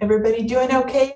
Everybody doing okay?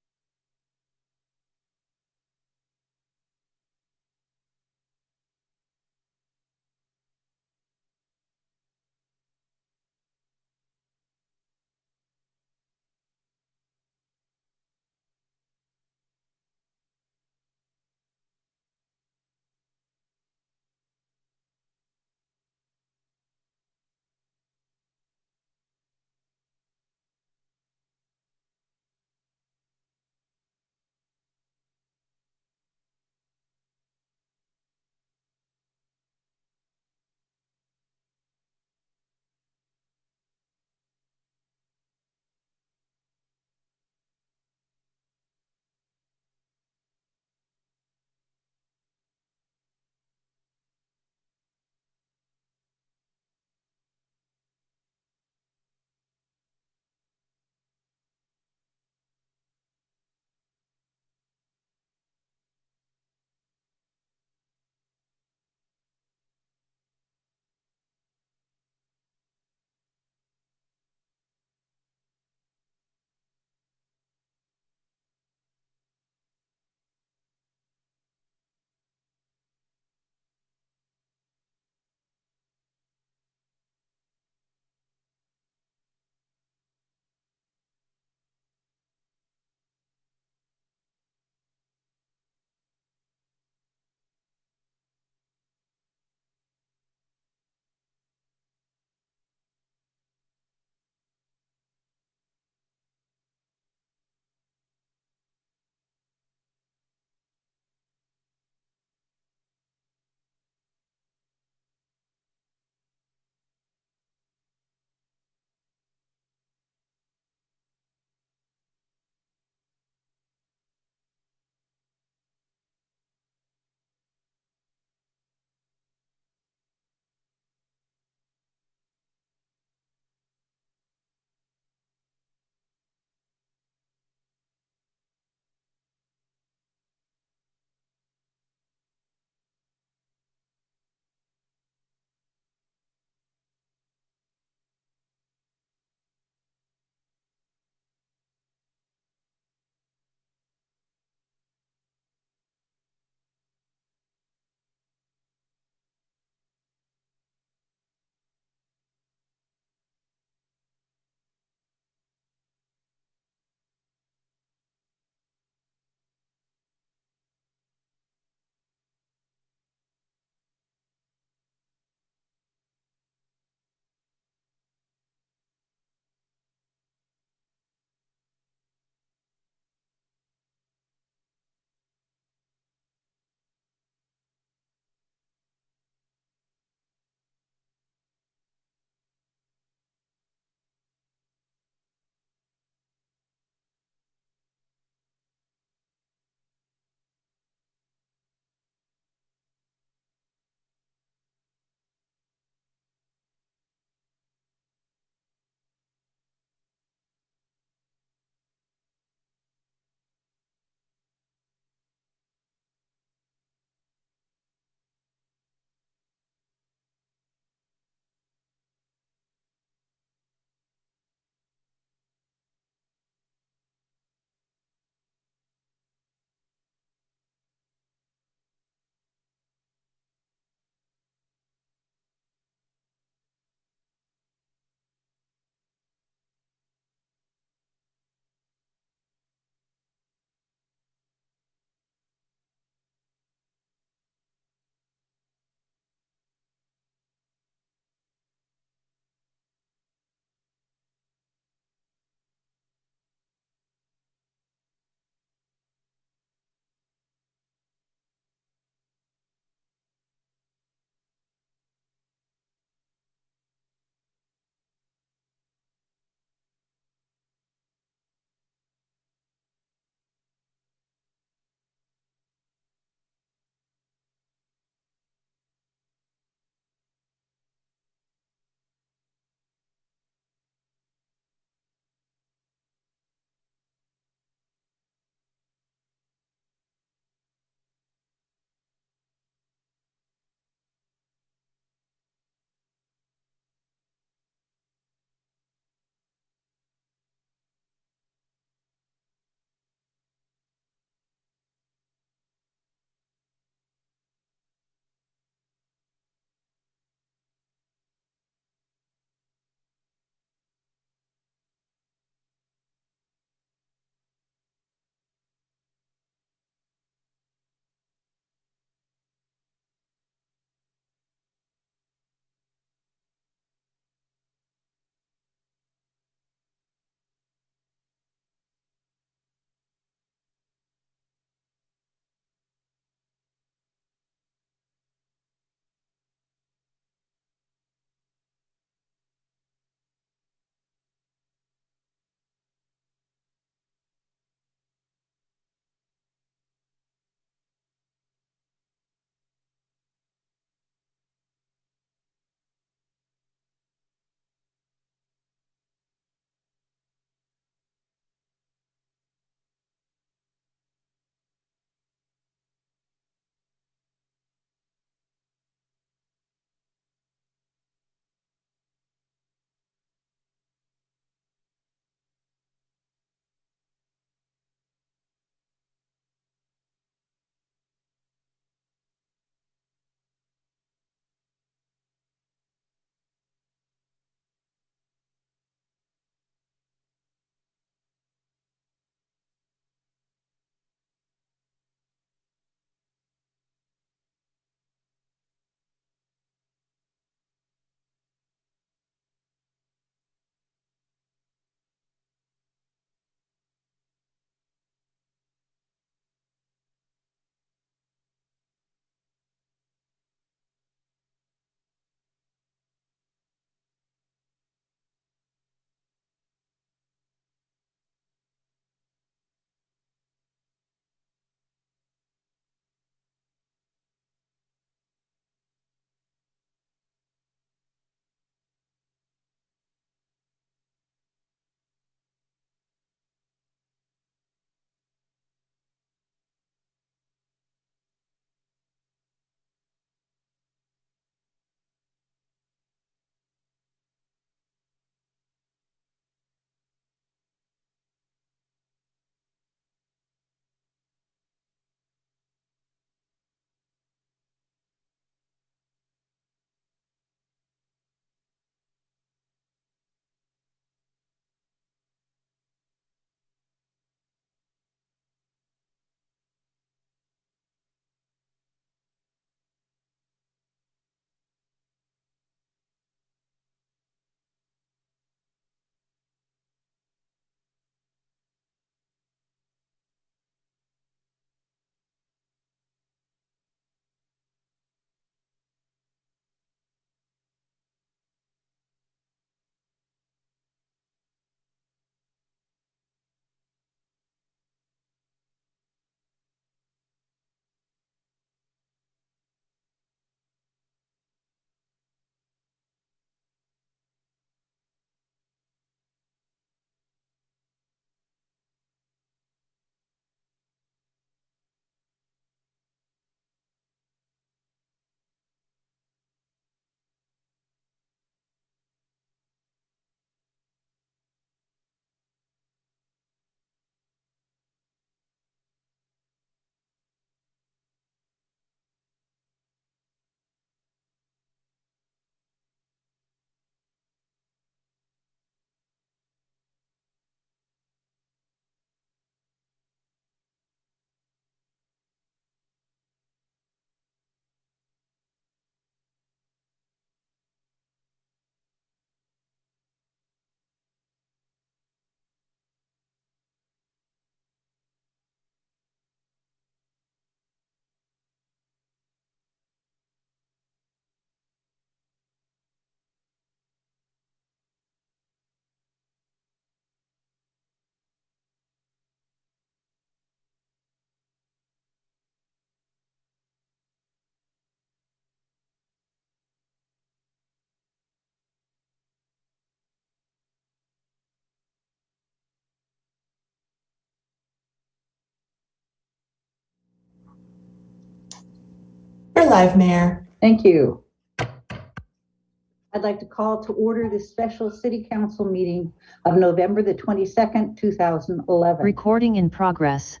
You're live, Mayor. Thank you. I'd like to call to order this special City Council meeting of November the 22nd, 2011. Recording in progress.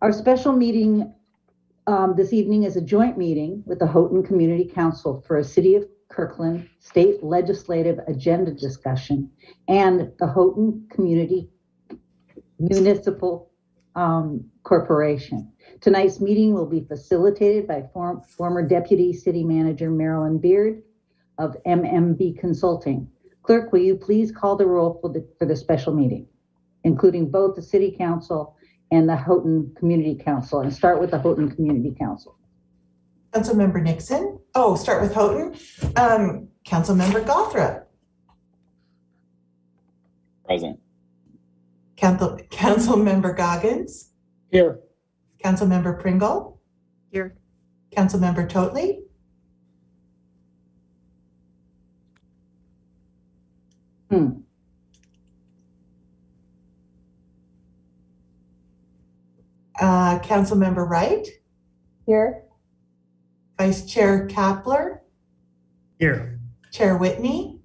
Our special meeting this evening is a joint meeting with the Houghton Community Council for a City of Kirkland state legislative agenda discussion and the Houghton Community Municipal Corporation. Tonight's meeting will be facilitated by former Deputy City Manager Marilyn Beard of MMB Consulting. Clerk, will you please call the roll for the special meeting, including both the City Council and the Houghton Community Council, and start with the Houghton Community Council. Councilmember Nixon. Oh, start with Houghton. Councilmember Gothrop. Present. Councilmember Goggins. Here. Councilmember Pringle. Here. Councilmember Totley. Councilmember Wright. Here. Vice Chair Kapler. Here. Chair Whitney.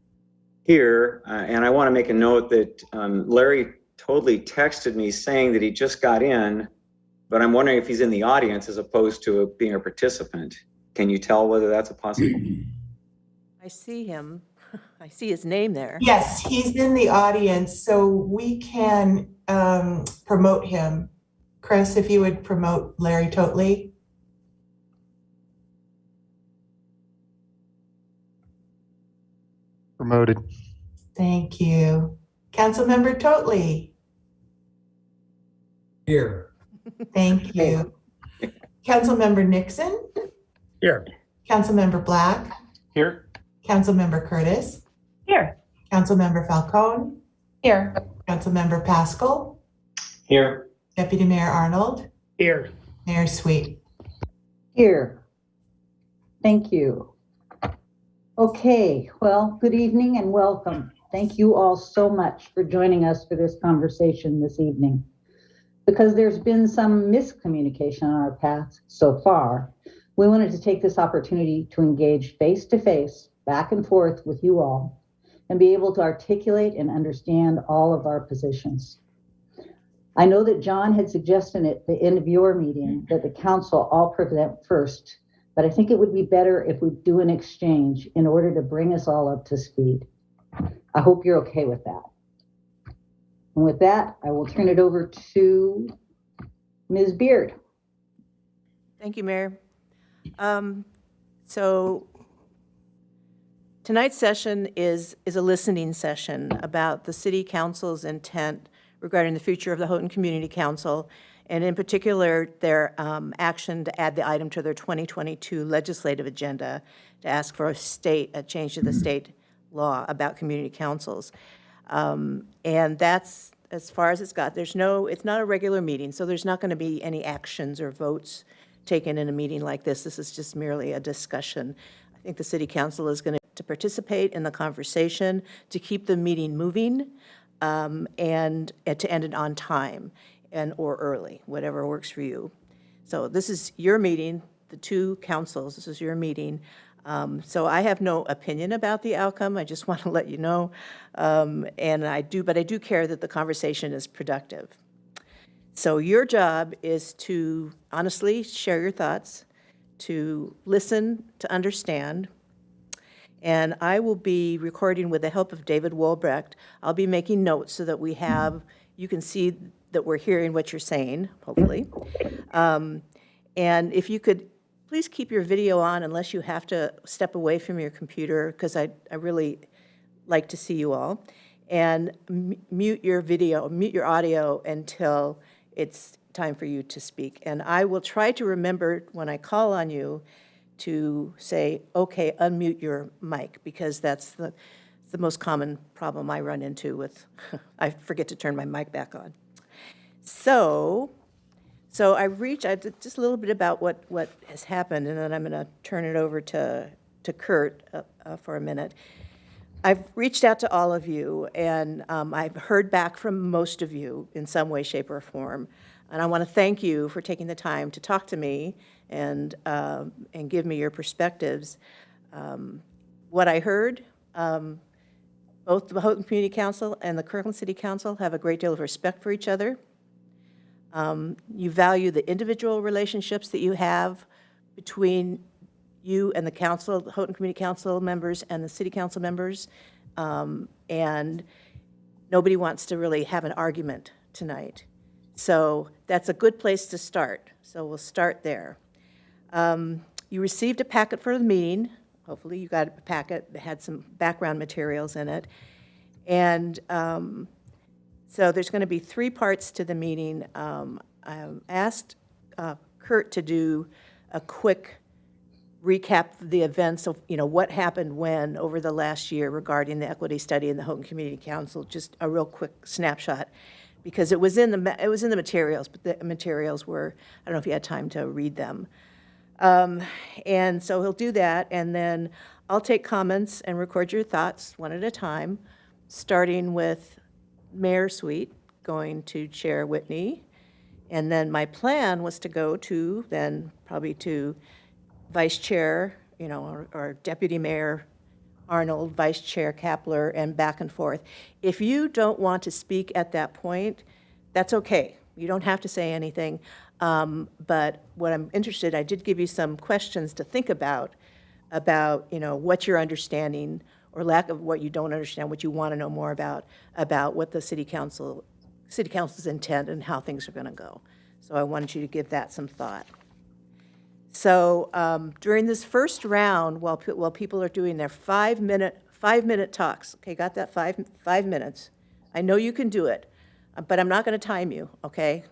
Here, and I want to make a note that Larry totally texted me saying that he just got in, but I'm wondering if he's in the audience as opposed to being a participant. Can you tell whether that's a possibility? I see him. I see his name there. Yes, he's in the audience, so we can promote him. Chris, if you would promote Larry Totley. Promoted. Thank you. Councilmember Totley. Here. Thank you. Councilmember Nixon. Here. Councilmember Black. Here. Councilmember Curtis. Here. Councilmember Falcone. Here. Councilmember Pascal. Here. Deputy Mayor Arnold. Here. Mayor Sweet. Here. Thank you. Okay, well, good evening and welcome. Thank you all so much for joining us for this conversation this evening. Because there's been some miscommunication on our path so far, we wanted to take this opportunity to engage face-to-face, back and forth with you all, and be able to articulate and understand all of our positions. I know that John had suggested at the end of your meeting that the council all present first, but I think it would be better if we do an exchange in order to bring us all up to speed. I hope you're okay with that. And with that, I will turn it over to Ms. Beard. Thank you, Mayor. So tonight's session is a listening session about the City Council's intent regarding the future of the Houghton Community Council, and in particular, their action to add the item to their 2022 legislative agenda to ask for a change to the state law about community councils. And that's as far as it's got. It's not a regular meeting, so there's not going to be any actions or votes taken in a meeting like this. This is just merely a discussion. I think the City Council is going to participate in the conversation, to keep the meeting moving, and to end it on time or early, whatever works for you. So this is your meeting, the two councils, this is your meeting. So I have no opinion about the outcome. I just want to let you know. But I do care that the conversation is productive. So your job is to honestly share your thoughts, to listen, to understand. And I will be recording with the help of David Wolbrecht. I'll be making notes so that you can see that we're hearing what you're saying, hopefully. And if you could please keep your video on unless you have to step away from your computer, because I really like to see you all. And mute your audio until it's time for you to speak. And I will try to remember when I call on you to say, okay, unmute your mic, because that's the most common problem I run into with, I forget to turn my mic back on. So I just a little bit about what has happened, and then I'm going to turn it over to Kurt for a minute. I've reached out to all of you, and I've heard back from most of you in some way, shape, or form. And I want to thank you for taking the time to talk to me and give me your perspectives. What I heard, both the Houghton Community Council and the Kirkland City Council have a great deal of respect for each other. You value the individual relationships that you have between you and the council, the Houghton Community Council members and the city council members. And nobody wants to really have an argument tonight. So that's a good place to start. So we'll start there. You received a packet for the meeting. Hopefully you got a packet that had some background materials in it. And so there's going to be 3 parts to the meeting. I asked Kurt to do a quick recap of the events of, what happened when over the last year regarding the equity study in the Houghton Community Council, just a real quick snapshot, because it was in the materials, but the materials were, I don't know if you had time to read them. And so he'll do that, and then I'll take comments and record your thoughts one at a time, starting with Mayor Sweet, going to Chair Whitney, and then my plan was to go to, then probably to Vice Chair, or Deputy Mayor Arnold, Vice Chair Kapler, and back and forth. If you don't want to speak at that point, that's okay. You don't have to say anything. But what I'm interested, I did give you some questions to think about what you're understanding or lack of what you don't understand, what you want to know more about what the city council's intent and how things are going to go. So I wanted you to give that some thought. So during this first round, while people are doing their 5-minute talks, okay, got that 5 minutes. I know you can do it, but I'm not going to time you, okay?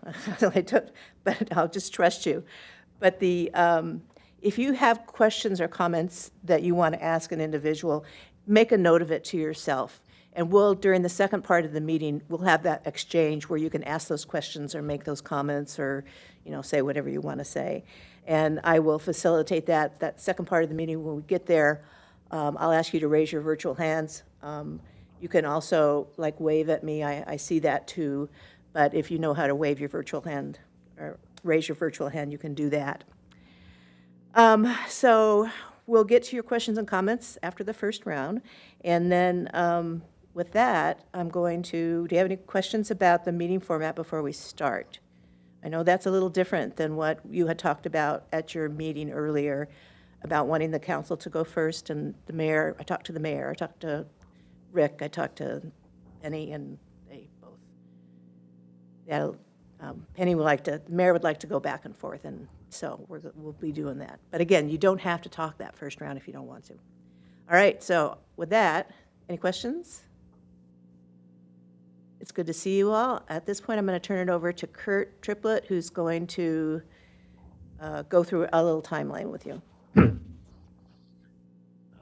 But I'll just trust you. But if you have questions or comments that you want to ask an individual, make a note of it to yourself. And during the second part of the meeting, we'll have that exchange where you can ask those questions or make those comments or, say whatever you want to say. And I will facilitate that second part of the meeting. When we get there, I'll ask you to raise your virtual hands. You can also wave at me. I see that too. But if you know how to wave your virtual hand or raise your virtual hand, you can do that. So we'll get to your questions and comments after the first round. And then with that, do you have any questions about the meeting format before we start? I know that's a little different than what you had talked about at your meeting earlier about wanting the council to go first and the mayor. I talked to the mayor, I talked to Rick, I talked to Penny, and they both. Yeah, the mayor would like to go back and forth, and so we'll be doing that. But again, you don't have to talk that first round if you don't want to. All right, so with that, any questions? It's good to see you all. At this point, I'm going to turn it over to Kurt Triplett, who's going to go through a little timeline with you.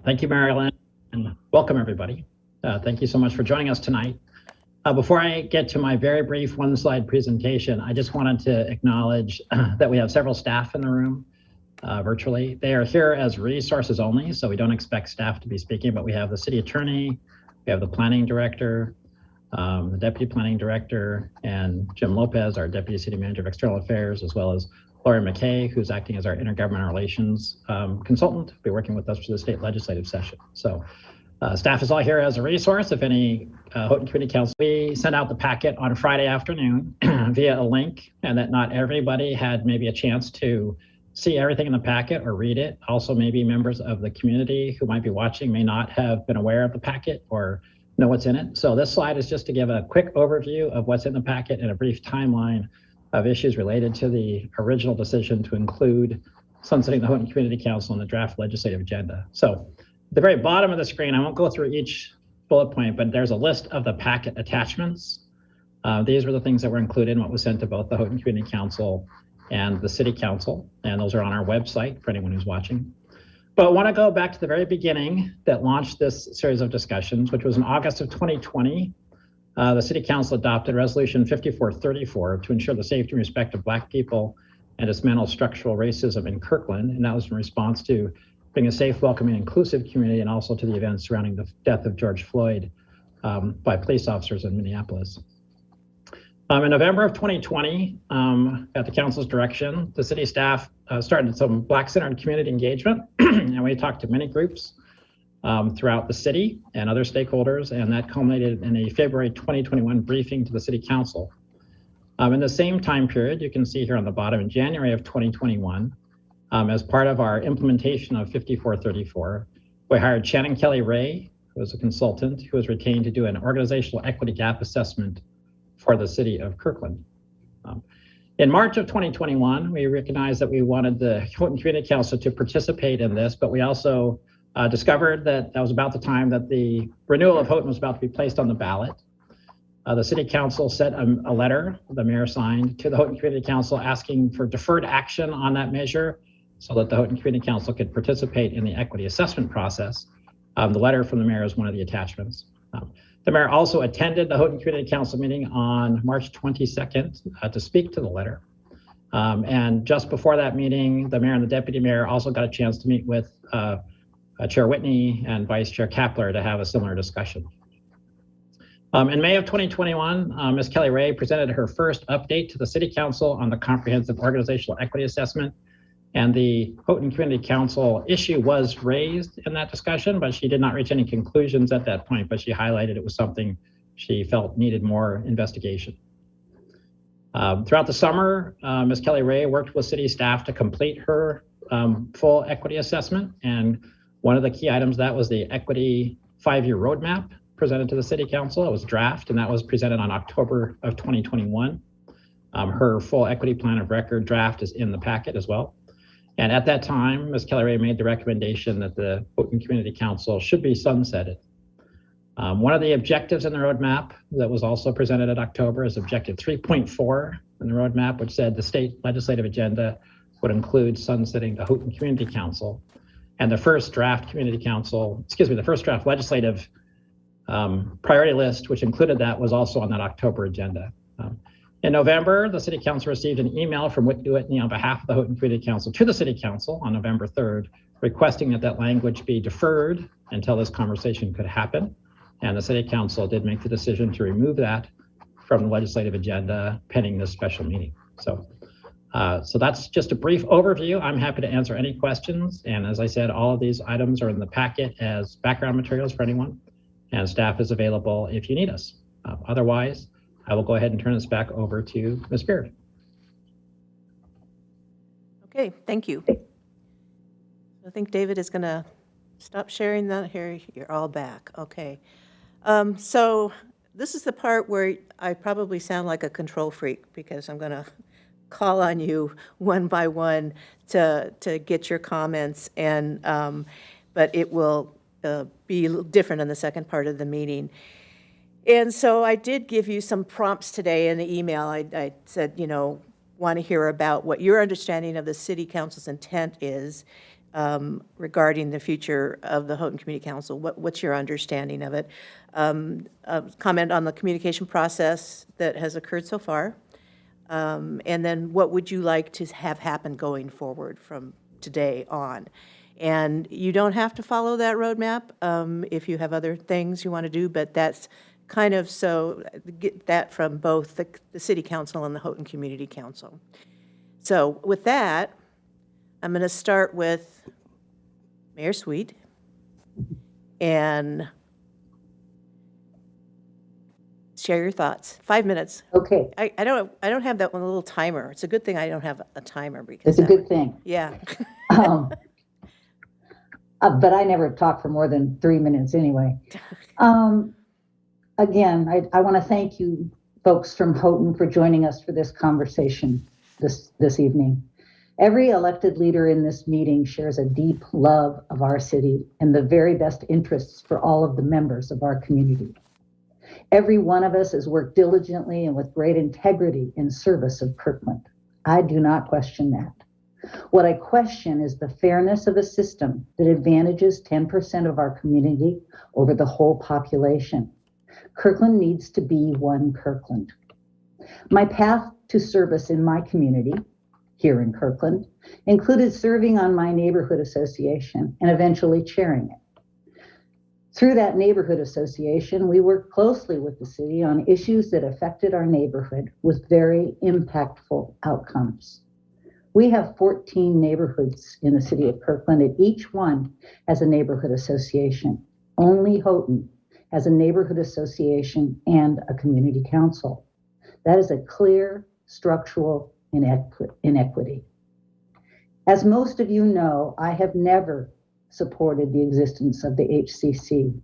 Thank you, Marilyn, and welcome everybody. Thank you so much for joining us tonight. Before I get to my very brief one-slide presentation, I just wanted to acknowledge that we have several staff in the room virtually. They are here as resources only, so we don't expect staff to be speaking, but we have the city attorney, we have the planning director, the deputy planning director, and Jim Lopez, our deputy city manager of external affairs, as well as Lori McKay, who's acting as our intergovernmental relations consultant, will be working with us for the state legislative session. So staff is all here as a resource. If any Houghton Community Council, we sent out the packet on Friday afternoon via a link, and that not everybody had maybe a chance to see everything in the packet or read it. Also, maybe members of the community who might be watching may not have been aware of the packet or know what's in it. So this slide is just to give a quick overview of what's in the packet and a brief timeline of issues related to the original decision to include sunsetting the Houghton Community Council in the draft legislative agenda. So at the very bottom of the screen, I won't go through each bullet point, but there's a list of the packet attachments. These were the things that were included in what was sent to both the Houghton Community Council and the City Council, and those are on our website for anyone who's watching. But I want to go back to the very beginning that launched this series of discussions, which was in August of 2020. The City Council adopted Resolution 5434 to ensure the safety and respect of Black people and dismantle structural racism in Kirkland, and that was in response to being a safe, welcoming, inclusive community, and also to the events surrounding the death of George Floyd by police officers in Minneapolis. In November of 2020, at the council's direction, the city staff started some Black-centered community engagement, and we talked to many groups throughout the city and other stakeholders, and that culminated in a February 2021 briefing to the city council. In the same time period, you can see here on the bottom, in January of 2021, as part of our implementation of 5434, we hired Shannon Kelly Ray, who was a consultant who was retained to do an organizational equity gap assessment for the city of Kirkland. In March of 2021, we recognized that we wanted the Houghton Community Council to participate in this, but we also discovered that that was about the time that the renewal of Houghton was about to be placed on the ballot. The city council sent a letter the mayor signed to the Houghton Community Council asking for deferred action on that measure so that the Houghton Community Council could participate in the equity assessment process. The letter from the mayor is one of the attachments. The mayor also attended the Houghton Community Council meeting on March 22nd to speak to the letter. And just before that meeting, the mayor and the deputy mayor also got a chance to meet with Chair Whitney and Vice Chair Kapler to have a similar discussion. In May of 2021, Ms. Kelly Ray presented her first update to the City Council on the Comprehensive Organizational Equity Assessment, and the Houghton Community Council issue was raised in that discussion, but she did not reach any conclusions at that point, but she highlighted it was something she felt needed more investigation. Throughout the summer, Ms. Kelly Ray worked with city staff to complete her full equity assessment, and one of the key items that was the equity 5-year roadmap presented to the City Council. It was draft, and that was presented on October of 2021. Her full equity plan of record draft is in the packet as well. And at that time, Ms. Kelly Ray made the recommendation that the Houghton Community Council should be sunsetted. One of the objectives in the roadmap that was also presented in October is objective 3.4 in the roadmap, which said the state legislative agenda would include sunsetting the Houghton Community Council. And the first draft legislative priority list, which included that, was also on that October agenda. In November, the City Council received an email from Whitney on behalf of the Houghton Community Council to the City Council on November 3rd, requesting that that language be deferred until this conversation could happen. And the City Council did make the decision to remove that from the legislative agenda pending this special meeting. So that's just a brief overview. I'm happy to answer any questions. And as I said, all of these items are in the packet as background materials for anyone, and staff is available if you need us. Otherwise, I will go ahead and turn this back over to Ms. Beard. Okay, thank you. I think David is going to stop sharing that. Here, you're all back. Okay. So this is the part where I probably sound like a control freak because I'm going to call on you one by one to get your comments, and but it will be different in the second part of the meeting. And so I did give you some prompts today in the email. I said, want to hear about what your understanding of the City Council's intent is regarding the future of the Houghton Community Council. What's your understanding of it? Comment on the communication process that has occurred so far. And then what would you like to have happen going forward from today on? And you don't have to follow that roadmap if you have other things you want to do, but that's kind of so get that from both the City Council and the Houghton Community Council. So with that, I'm going to start with Mayor Sweet and share your thoughts. 5 minutes. Okay, I don't have that one little timer. It's a good thing I don't have a timer because it's a good thing. Yeah. But I never talk for more than 3 minutes anyway. Again, I want to thank you folks from Houghton for joining us for this conversation this evening. Every elected leader in this meeting shares a deep love of our city and the very best interests for all of the members of our community. Every one of us has worked diligently and with great integrity in service of Kirkland. I do not question that. What I question is the fairness of a system that advantages 10% of our community over the whole population. Kirkland needs to be one Kirkland. My path to service in my community, here in Kirkland, included serving on my neighborhood association and eventually chairing it. Through that neighborhood association, we worked closely with the city on issues that affected our neighborhood with very impactful outcomes. We have 14 neighborhoods in the city of Kirkland, and each one has a neighborhood association. Only Houghton has a neighborhood association and a community council. That is a clear structural inequity. As most of you know, I have never supported the existence of the HCC.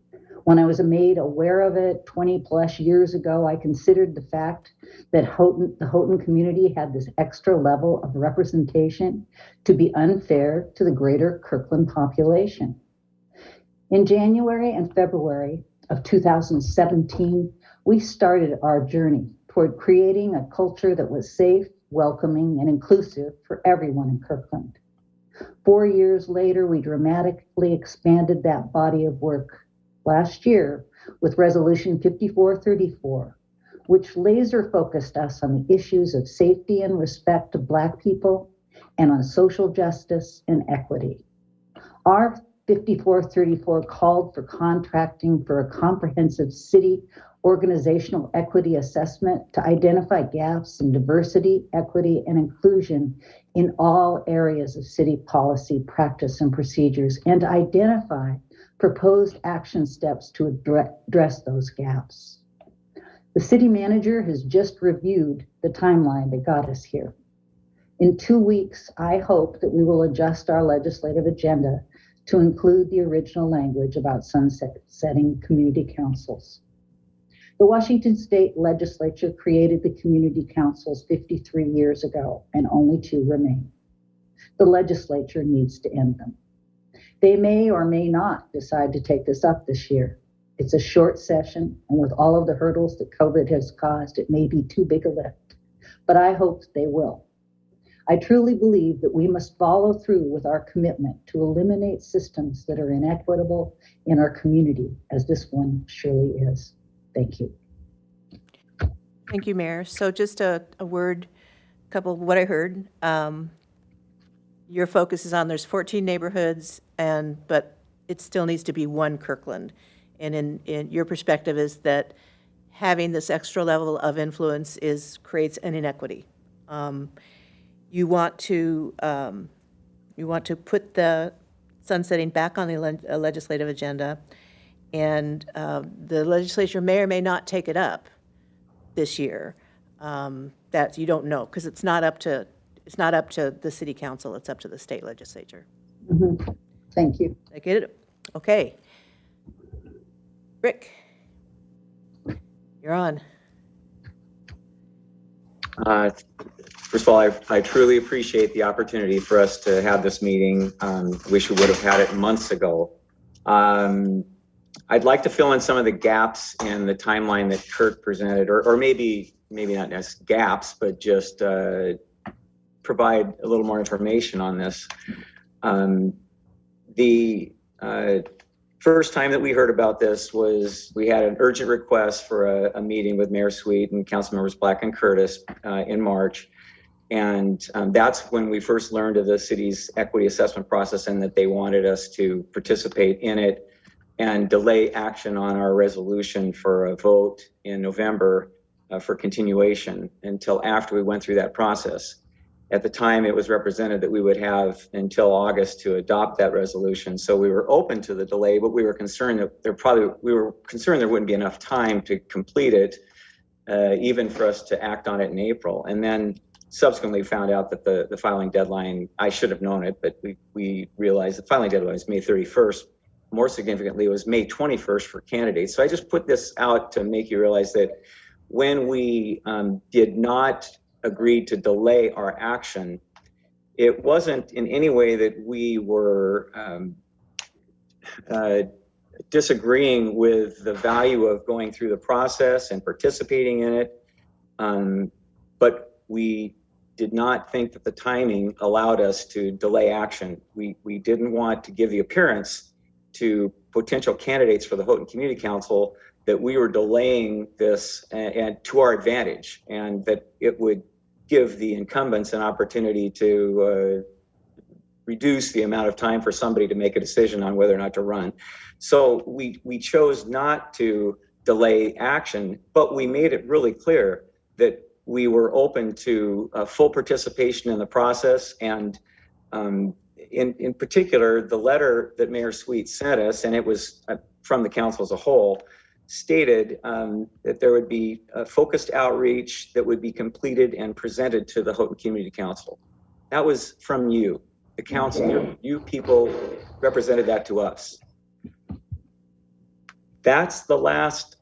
When I was made aware of it 20 plus years ago, I considered the fact that the Houghton community had this extra level of representation to be unfair to the greater Kirkland population. In January and February of 2017, we started our journey toward creating a culture that was safe, welcoming, and inclusive for everyone in Kirkland. 4 years later, we dramatically expanded that body of work last year with Resolution 5434, which laser focused us on the issues of safety and respect of Black people and on social justice and equity. Our 5434 called for contracting for a comprehensive city organizational equity assessment to identify gaps in diversity, equity, and inclusion in all areas of city policy, practice, and procedures, and to identify proposed action steps to address those gaps. The city manager has just reviewed the timeline that got us here. In 2 weeks, I hope that we will adjust our legislative agenda to include the original language about sunsetting community councils. The Washington State Legislature created the community councils 53 years ago, and only 2 remain. The legislature needs to end them. They may or may not decide to take this up this year. It's a short session, and with all of the hurdles that COVID has caused, it may be too big a lift, but I hope they will. I truly believe that we must follow through with our commitment to eliminate systems that are inequitable in our community, as this one surely is. Thank you. Thank you, Mayor. So just a word, couple of what I heard. Your focus is on there's 14 neighborhoods, but it still needs to be one Kirkland. And in your perspective is that having this extra level of influence creates an inequity. You want to put the sunsetting back on the legislative agenda, and the legislature may or may not take it up this year. That you don't know, because it's not up to the city council, it's up to the state legislature. Mm-hmm. Thank you. I get it? Okay. Rick, you're on. First of all, I truly appreciate the opportunity for us to have this meeting. Wish we would have had it months ago. I'd like to fill in some of the gaps in the timeline that Kirk presented, or maybe not as gaps, but just provide a little more information on this. The first time that we heard about this was we had an urgent request for a meeting with Mayor Sweet and council members Black and Curtis in March. And that's when we first learned of the city's equity assessment process and that they wanted us to participate in it and delay action on our resolution for a vote in November for continuation until after we went through that process. At the time, it was represented that we would have until August to adopt that resolution. So we were open to the delay, but we were concerned that there wouldn't be enough time to complete it, even for us to act on it in April. And then subsequently found out that the filing deadline, I should have known it, but we realized the filing deadline was May 31st. More significantly, it was May 21st for candidates. So I just put this out to make you realize that when we did not agree to delay our action, it wasn't in any way that we were disagreeing with the value of going through the process and participating in it, but we did not think that the timing allowed us to delay action. We didn't want to give the appearance to potential candidates for the Houghton Community Council that we were delaying this and to our advantage, and that it would give the incumbents an opportunity to reduce the amount of time for somebody to make a decision on whether or not to run. So we chose not to delay action, but we made it really clear that we were open to full participation in the process. And in particular, the letter that Mayor Sweet sent us, and it was from the council as a whole, stated that there would be a focused outreach that would be completed and presented to the Houghton Community Council. That was from you, the council. You people represented that to us. That's the last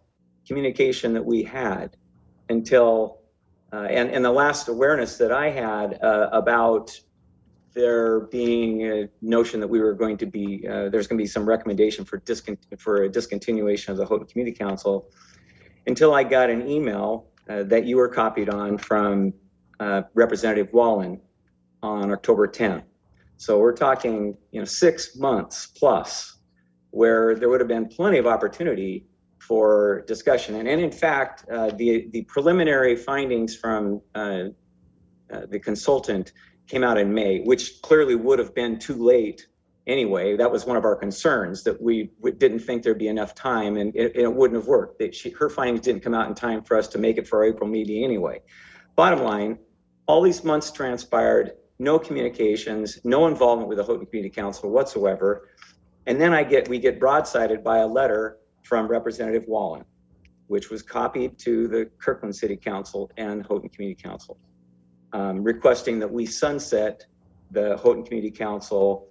communication that we had until, and the last awareness that I had about there being a notion that we were going to be, there's going to be some recommendation for a discontinuation of the Houghton Community Council, until I got an email that you were copied on from Representative Wallen on October 10th. So we're talking, 6 months plus, where there would have been plenty of opportunity for discussion. And in fact, the preliminary findings from the consultant came out in May, which clearly would have been too late anyway. That was one of our concerns, that we didn't think there'd be enough time, and it wouldn't have worked. Her findings didn't come out in time for us to make it for our April meeting anyway. Bottom line, all these months transpired, no communications, no involvement with the Houghton Community Council whatsoever. And then we get broadsided by a letter from Representative Wallen, which was copied to the Kirkland City Council and Houghton Community Council, requesting that we sunset the Houghton Community Council,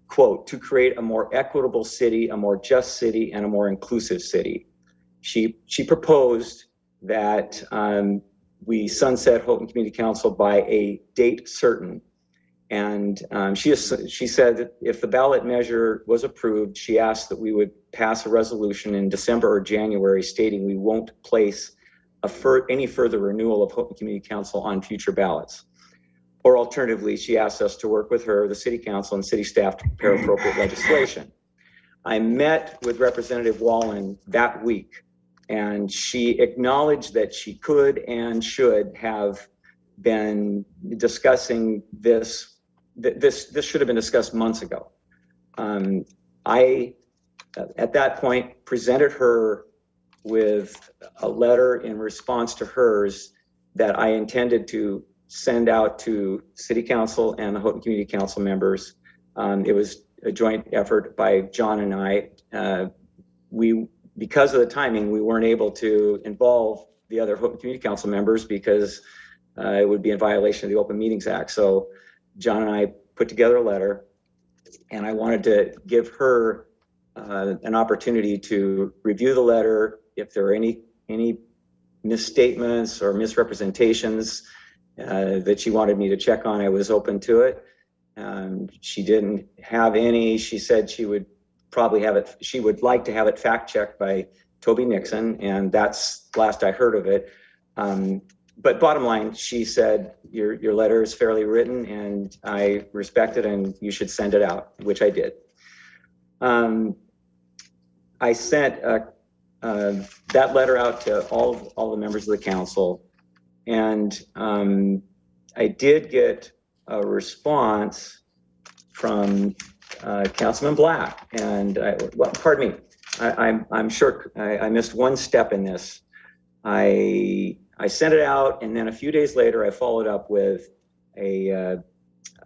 quote, to create a more equitable city, a more just city, and a more inclusive city. She proposed that we sunset Houghton Community Council by a date certain. And she said that if the ballot measure was approved, she asked that we would pass a resolution in December or January stating we won't place any further renewal of Houghton Community Council on future ballots. Or alternatively, she asked us to work with her, the city council, and city staff to prepare appropriate legislation. I met with Representative Wallen that week, and she acknowledged that she could and should have been discussing this. This should have been discussed months ago. I, at that point, presented her with a letter in response to hers that I intended to send out to City Council and the Houghton Community Council members. It was a joint effort by John and I. Because of the timing, we weren't able to involve the other Houghton Community Council members because it would be in violation of the Open Meetings Act. So John and I put together a letter, and I wanted to give her an opportunity to review the letter. If there are any misstatements or misrepresentations that she wanted me to check on, I was open to it. She didn't have any. She said she would probably have it. She would like to have it fact checked by Toby Nixon, and that's last I heard of it. But bottom line, she said, your letter is fairly written and I respect it and you should send it out, which I did. I sent that letter out to all the members of the council, and I did get a response from Councilman Black, and pardon me, I'm sure I missed one step in this. I sent it out, and then a few days later, I followed up with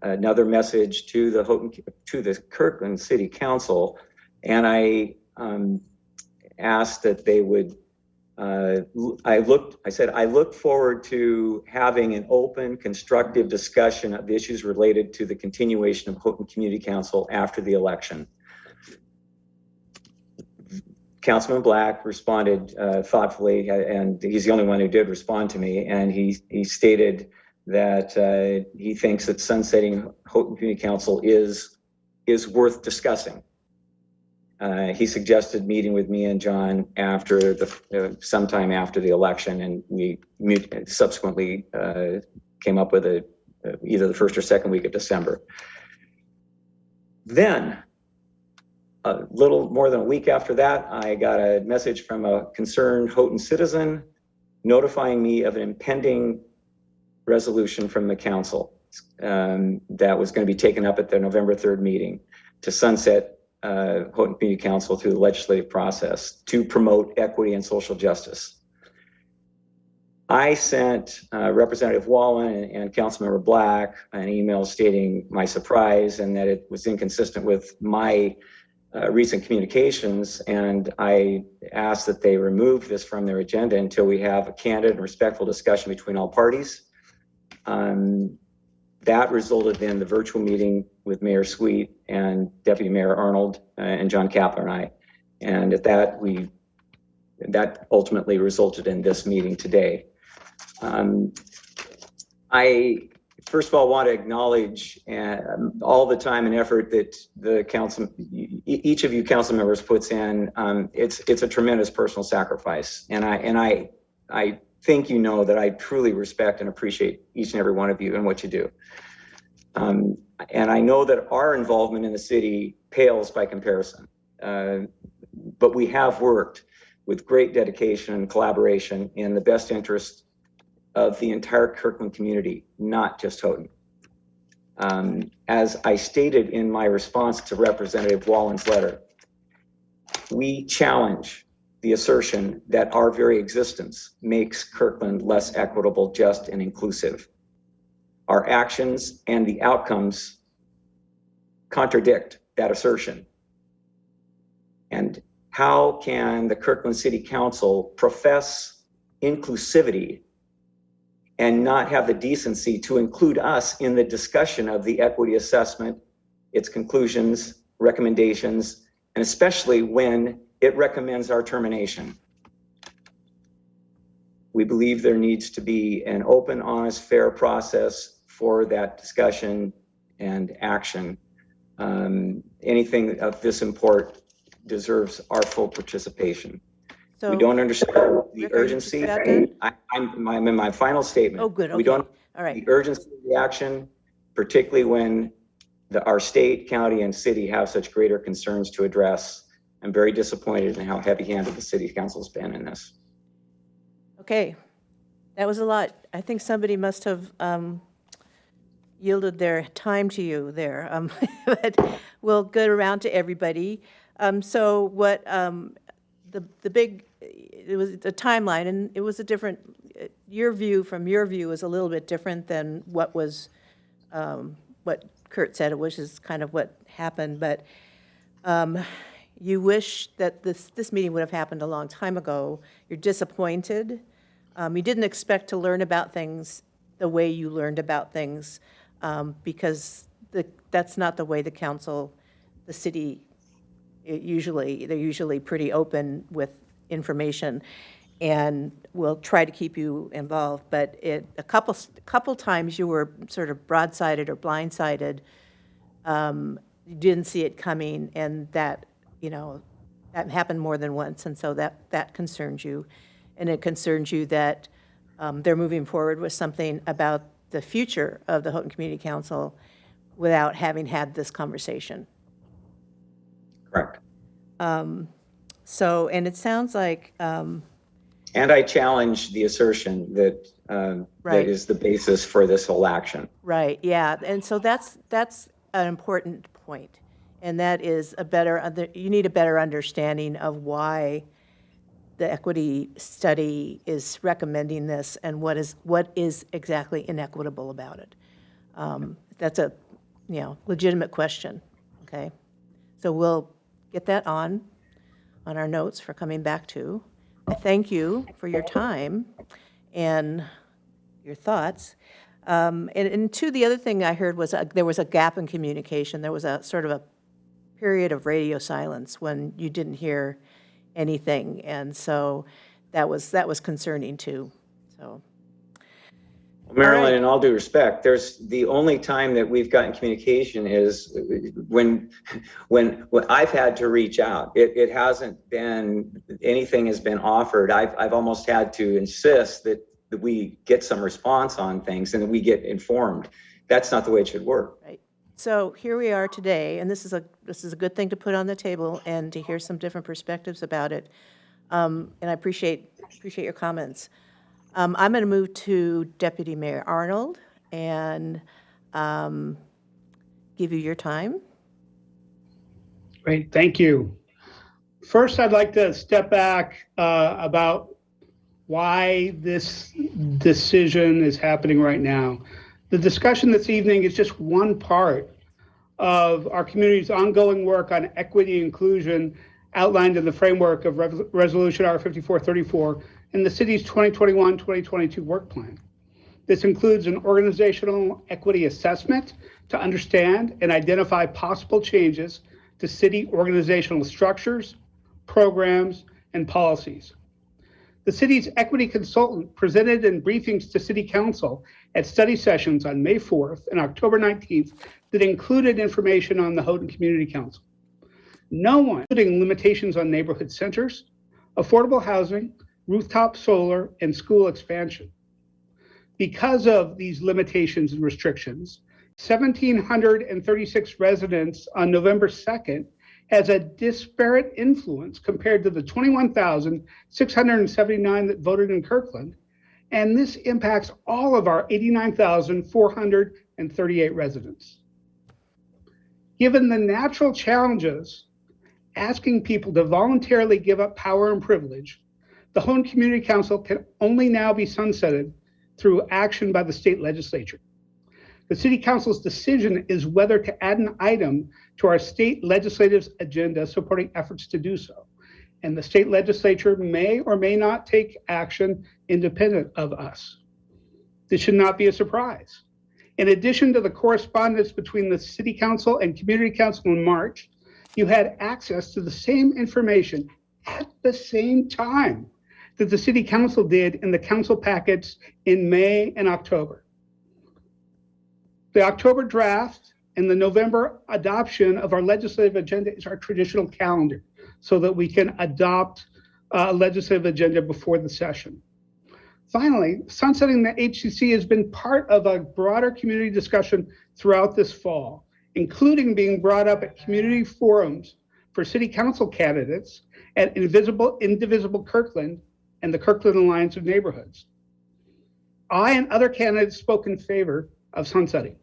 another message to the Kirkland City Council, and I asked that they would. I said I look forward to having an open, constructive discussion of issues related to the continuation of Houghton Community Council after the election. Councilman Black responded thoughtfully, and he's the only one who did respond to me. And he stated that he thinks that sunsetting Houghton Community Council is worth discussing. He suggested meeting with me and John after sometime after the election, and we subsequently came up with either the first or second week of December. Then, a little more than a week after that, I got a message from a concerned Houghton citizen notifying me of an impending resolution from the council. that was going to be taken up at the November 3rd meeting to sunset Houghton Community Council through the legislative process to promote equity and social justice. I sent Representative Wallen and Councilmember Black an email stating my surprise and that it was inconsistent with my recent communications, and I asked that they remove this from their agenda until we have a candid and respectful discussion between all parties. That resulted in the virtual meeting with Mayor Sweet and Deputy Mayor Arnold and John Kapler and I. And at that, that ultimately resulted in this meeting today. I first of all want to acknowledge all the time and effort that the council, each of you council members puts in. It's a tremendous personal sacrifice, and I think you know that I truly respect and appreciate each and every one of you and what you do. And I know that our involvement in the city pales by comparison, but we have worked with great dedication and collaboration in the best interest of the entire Kirkland community, not just Houghton. As I stated in my response to Representative Wallen's letter, we challenge the assertion that our very existence makes Kirkland less equitable, just, and inclusive. Our actions and the outcomes contradict that assertion. And how can the Kirkland City Council profess inclusivity and not have the decency to include us in the discussion of the equity assessment, its conclusions, recommendations, and especially when it recommends our termination? We believe there needs to be an open, honest, fair process for that discussion and action. Anything of this import deserves our full participation. So, we don't understand the Rick, are you just urgency. about done? I'm in my final statement. Oh, good. Okay. We don't All right. the urgency of the action, particularly when our state, county, and city have such greater concerns to address. I'm very disappointed in how heavy-handed the city council's been in this. Okay, that was a lot. I think somebody must have yielded their time to you there. But we'll go around to everybody. So what the big, it was the timeline, and it was a different, your view is a little bit different than what was, what Kurt said, which is kind of what happened. But you wish that this meeting would have happened a long time ago. You're disappointed. You didn't expect to learn about things the way you learned about things, because that's not the way the council, the city, they're usually pretty open with information, and we'll try to keep you involved. But a couple times you were sort of broadsided or blindsided. You didn't see it coming, and that, that happened more than once, and so that concerns you. And it concerns you that they're moving forward with something about the future of the Houghton Community Council without having had this conversation. Correct. So, and it sounds like... and I challenge the assertion that Right. that is the basis for this whole action. Right, yeah, and so that's an important point, and that is you need a better understanding of why the equity study is recommending this and what is exactly inequitable about it. That's a legitimate question. Okay, so we'll get that on our notes for coming back to. I thank you for your time and your thoughts. And two, the other thing I heard was there was a gap in communication. There was a sort of a period of radio silence when you didn't hear anything, and so that was concerning too. So, Marilyn, right. in all due respect, there's the only time that we've gotten communication is when I've had to reach out. It hasn't been anything has been offered. I've almost had to insist that we get some response on things and that we get informed. That's not the way it should work. Right. So here we are today, and this is a good thing to put on the table and to hear some different perspectives about it. And I appreciate your comments. I'm going to move to Deputy Mayor Arnold, and give you your time. Great, thank you. First, I'd like to step back about why this decision is happening right now. The discussion this evening is just one part of our community's ongoing work on equity and inclusion outlined in the framework of Resolution R5434 and the city's 2021-2022 work plan. This includes an organizational equity assessment to understand and identify possible changes to city organizational structures, programs, and policies. The city's equity consultant presented in briefings to City Council at study sessions on May 4th and October 19th that included information on the Houghton Community Council. No one, including limitations on neighborhood centers, affordable housing, rooftop solar, and school expansion. Because of these limitations and restrictions, 1,736 residents on November 2nd has a disparate influence compared to the 21,679 that voted in Kirkland, and this impacts all of our 89,438 residents. Given the natural challenges, asking people to voluntarily give up power and privilege, the Houghton Community Council can only now be sunsetted through action by the state legislature. The City Council's decision is whether to add an item to our state legislative's agenda supporting efforts to do so. And the state legislature may or may not take action independent of us. This should not be a surprise. In addition to the correspondence between the City Council and Community Council in March, you had access to the same information at the same time that the City Council did in the council packets in May and October. The October draft and the November adoption of our legislative agenda is our traditional calendar so that we can adopt a legislative agenda before the session. Finally, sunsetting the HCC has been part of a broader community discussion throughout this fall, including being brought up at community forums for City Council candidates at Indivisible Kirkland and the Kirkland Alliance of Neighborhoods. I and other candidates spoke in favor of sunsetting.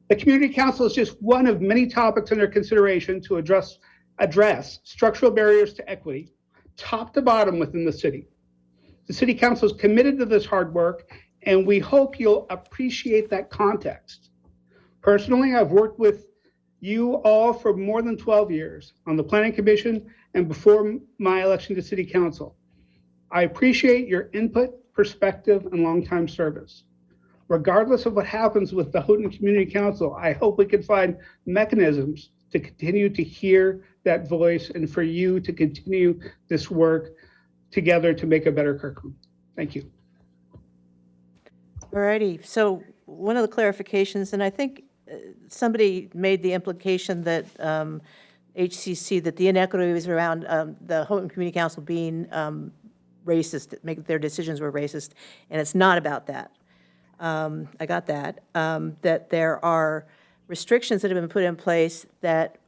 The Community Council is just one of many topics under consideration to address structural barriers to equity, top to bottom within the city. The City Council is committed to this hard work, and we hope you'll appreciate that context. Personally, I've worked with you all for more than 12 years on the Planning Commission and before my election to City Council. I appreciate your input, perspective, and longtime service. Regardless of what happens with the Houghton Community Council, I hope we can find mechanisms to continue to hear that voice and for you to continue this work together to make a better Kirkland. Thank you. All righty. So one of the clarifications, and I think somebody made the implication that HCC, that the inequities around the Houghton Community Council being racist, their decisions were racist, and it's not about that. I got that. That there are restrictions that have been put in place that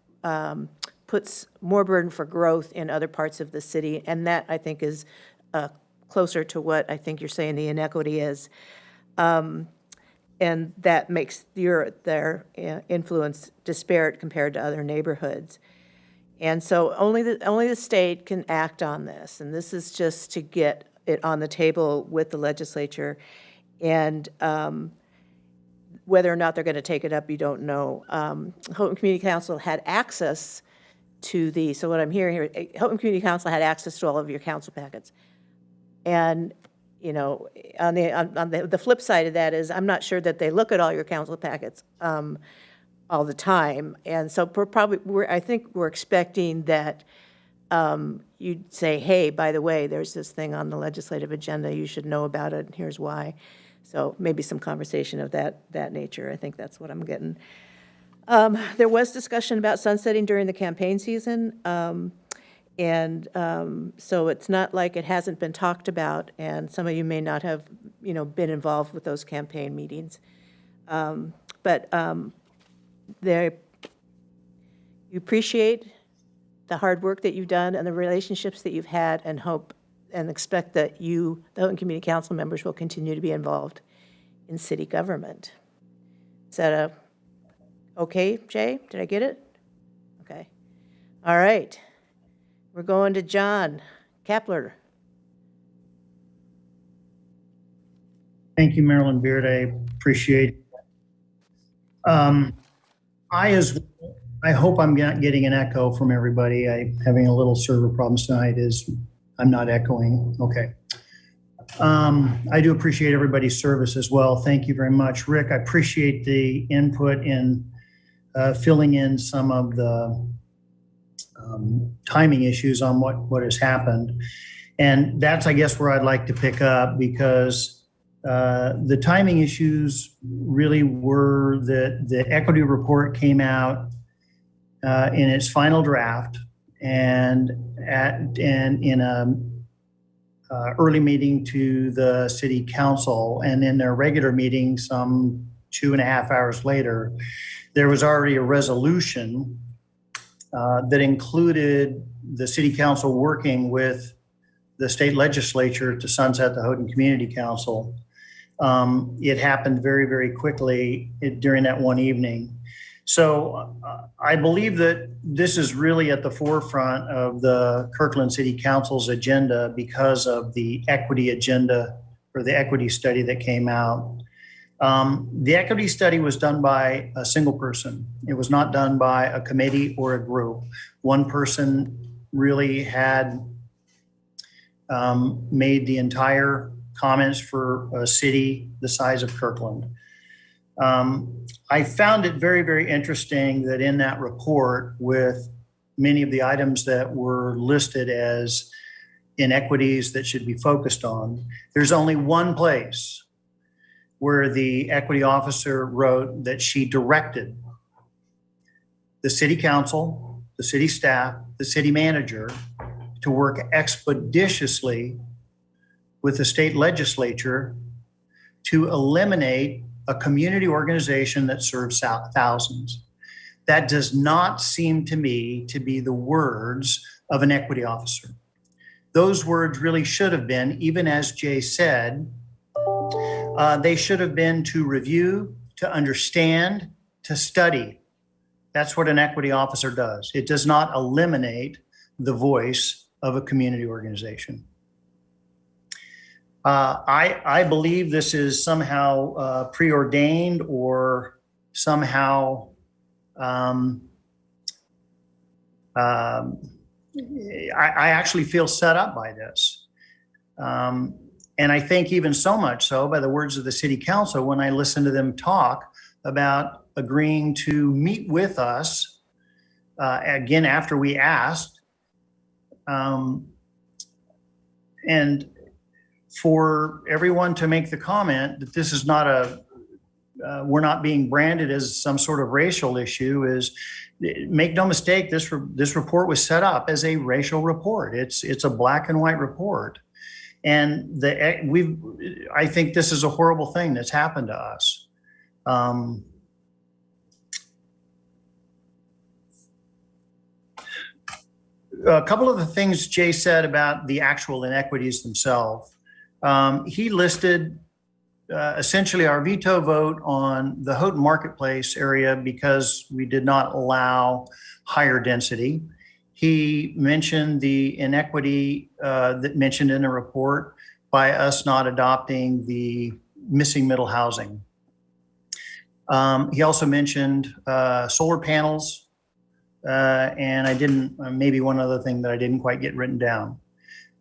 puts more burden for growth in other parts of the city, and that I think is closer to what I think you're saying the inequity is. And that makes their influence disparate compared to other neighborhoods. And so only the state can act on this, and this is just to get it on the table with the legislature. And whether or not they're going to take it up, you don't know. Houghton Community Council had access to so what I'm hearing here, Houghton Community Council had access to all of your council packets. And, you know, on the flip side of that is I'm not sure that they look at all your council packets all the time. And so I think we're expecting that you'd say, hey, by the way, there's this thing on the legislative agenda, you should know about it, and here's why. So maybe some conversation of that nature. I think that's what I'm getting. There was discussion about sunsetting during the campaign season. So it's not like it hasn't been talked about, and some of you may not have, been involved with those campaign meetings. But you appreciate the hard work that you've done and the relationships that you've had, and hope and expect that the Houghton Community Council members will continue to be involved in city government. Is that okay, Jay? Did I get it? Okay. All right. We're going to John Kapler. Thank you, Marilyn Beard. I appreciate it. I hope I'm not getting an echo from everybody. I'm having a little server problems tonight. I'm not echoing. Okay. I do appreciate everybody's service as well. Thank you very much. Rick, I appreciate the input in filling in some of the timing issues on what has happened. And that's, I guess, where I'd like to pick up, because the timing issues really were that the equity report came out in its final draft and in a early meeting to the city council, and in their regular meeting some 2.5 hours later, there was already a resolution that included the city council working with the state legislature to sunset the Houghton Community Council. It happened very, very quickly during that one evening. So I believe that this is really at the forefront of the Kirkland City Council's agenda because of the equity agenda, or the equity study that came out. The equity study was done by a single person. It was not done by a committee or a group. One person really had made the entire comments for a city the size of Kirkland. I found it very, very interesting that in that report, with many of the items that were listed as inequities that should be focused on, there's only one place where the equity officer wrote that she directed the city council, the city staff, the city manager to work expeditiously with the state legislature to eliminate a community organization that serves thousands. That does not seem to me to be the words of an equity officer. Those words really should have been, even as Jay said, they should have been to review, to understand, to study. That's what an equity officer does. It does not eliminate the voice of a community organization. I believe this is somehow preordained, or somehow I actually feel set up by this. And I think even so much so by the words of the city council when I listen to them talk about agreeing to meet with us again after we asked, and for everyone to make the comment that this is not we're not being branded as some sort of racial issue. Is, make no mistake, this report was set up as a racial report. It's a black and white report, and I think this is a horrible thing that's happened to us. A couple of the things Jay said about the actual inequities themselves. He listed essentially our veto vote on the Houghton Marketplace area because we did not allow higher density. He mentioned the inequity that mentioned in the report by us not adopting the missing middle housing. He also mentioned solar panels, and maybe one other thing that I didn't quite get written down.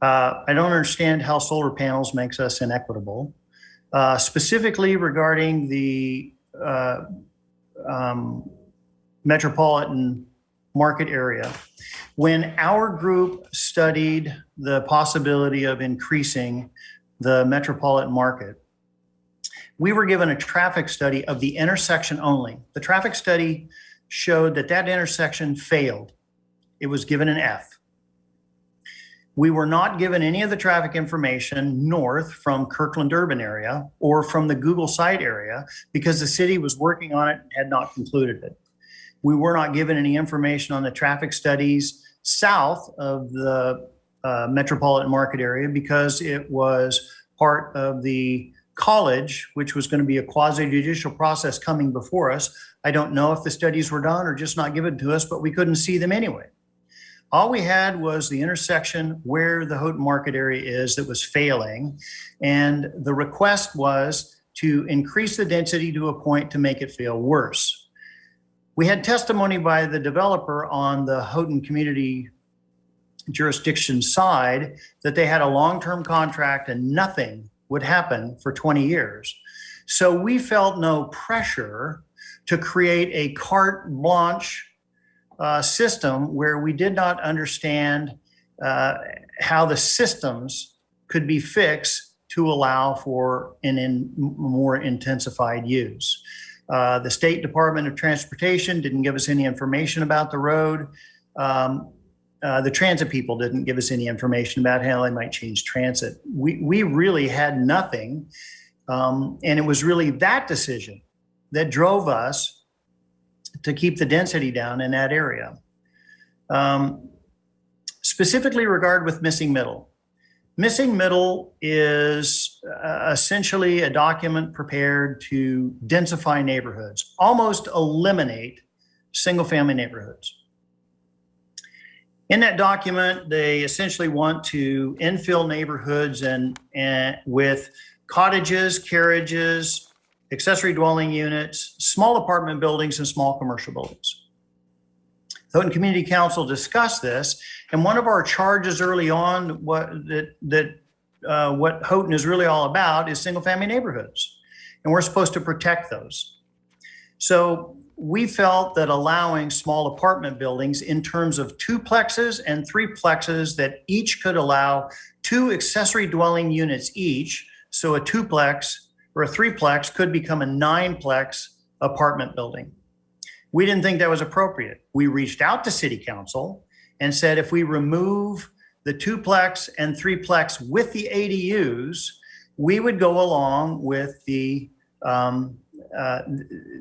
I don't understand how solar panels makes us inequitable, specifically regarding the metropolitan market area. When our group studied the possibility of increasing the metropolitan market, we were given a traffic study of the intersection only. The traffic study showed that intersection failed. It was given an F. We were not given any of the traffic information north from Kirkland urban area or from the Google site area because the city was working on it and had not concluded it. We were not given any information on the traffic studies south of the metropolitan market area because it was part of the college, which was going to be a quasi-judicial process coming before us. I don't know if the studies were done or just not given to us, but we couldn't see them anyway. All we had was the intersection where the Houghton market area is that was failing. And the request was to increase the density to a point to make it feel worse. We had testimony by the developer on the Houghton community jurisdiction side that they had a long-term contract and nothing would happen for 20 years. So we felt no pressure to create a carte blanche system where we did not understand how the systems could be fixed to allow for more intensified use. The State Department of Transportation didn't give us any information about the road. The transit people didn't give us any information about how they might change transit. We really had nothing. And it was really that decision that drove us to keep the density down in that area. Specifically regard with missing middle. Missing middle is essentially a document prepared to densify neighborhoods, almost eliminate single-family neighborhoods. In that document, they essentially want to infill neighborhoods and with cottages, carriages, accessory dwelling units, small apartment buildings, and small commercial buildings. The Houghton Community Council discussed this, and one of our charges early on, what Houghton is really all about is single-family neighborhoods, and we're supposed to protect those. So we felt that allowing small apartment buildings in terms of duplexes and threeplexes that each could allow 2 accessory dwelling units each, so a duplex or a threeplex could become a 9-plex apartment building. We didn't think that was appropriate. We reached out to City Council and said if we remove the 2-plex and 3-plex with the ADUs, we would go along with the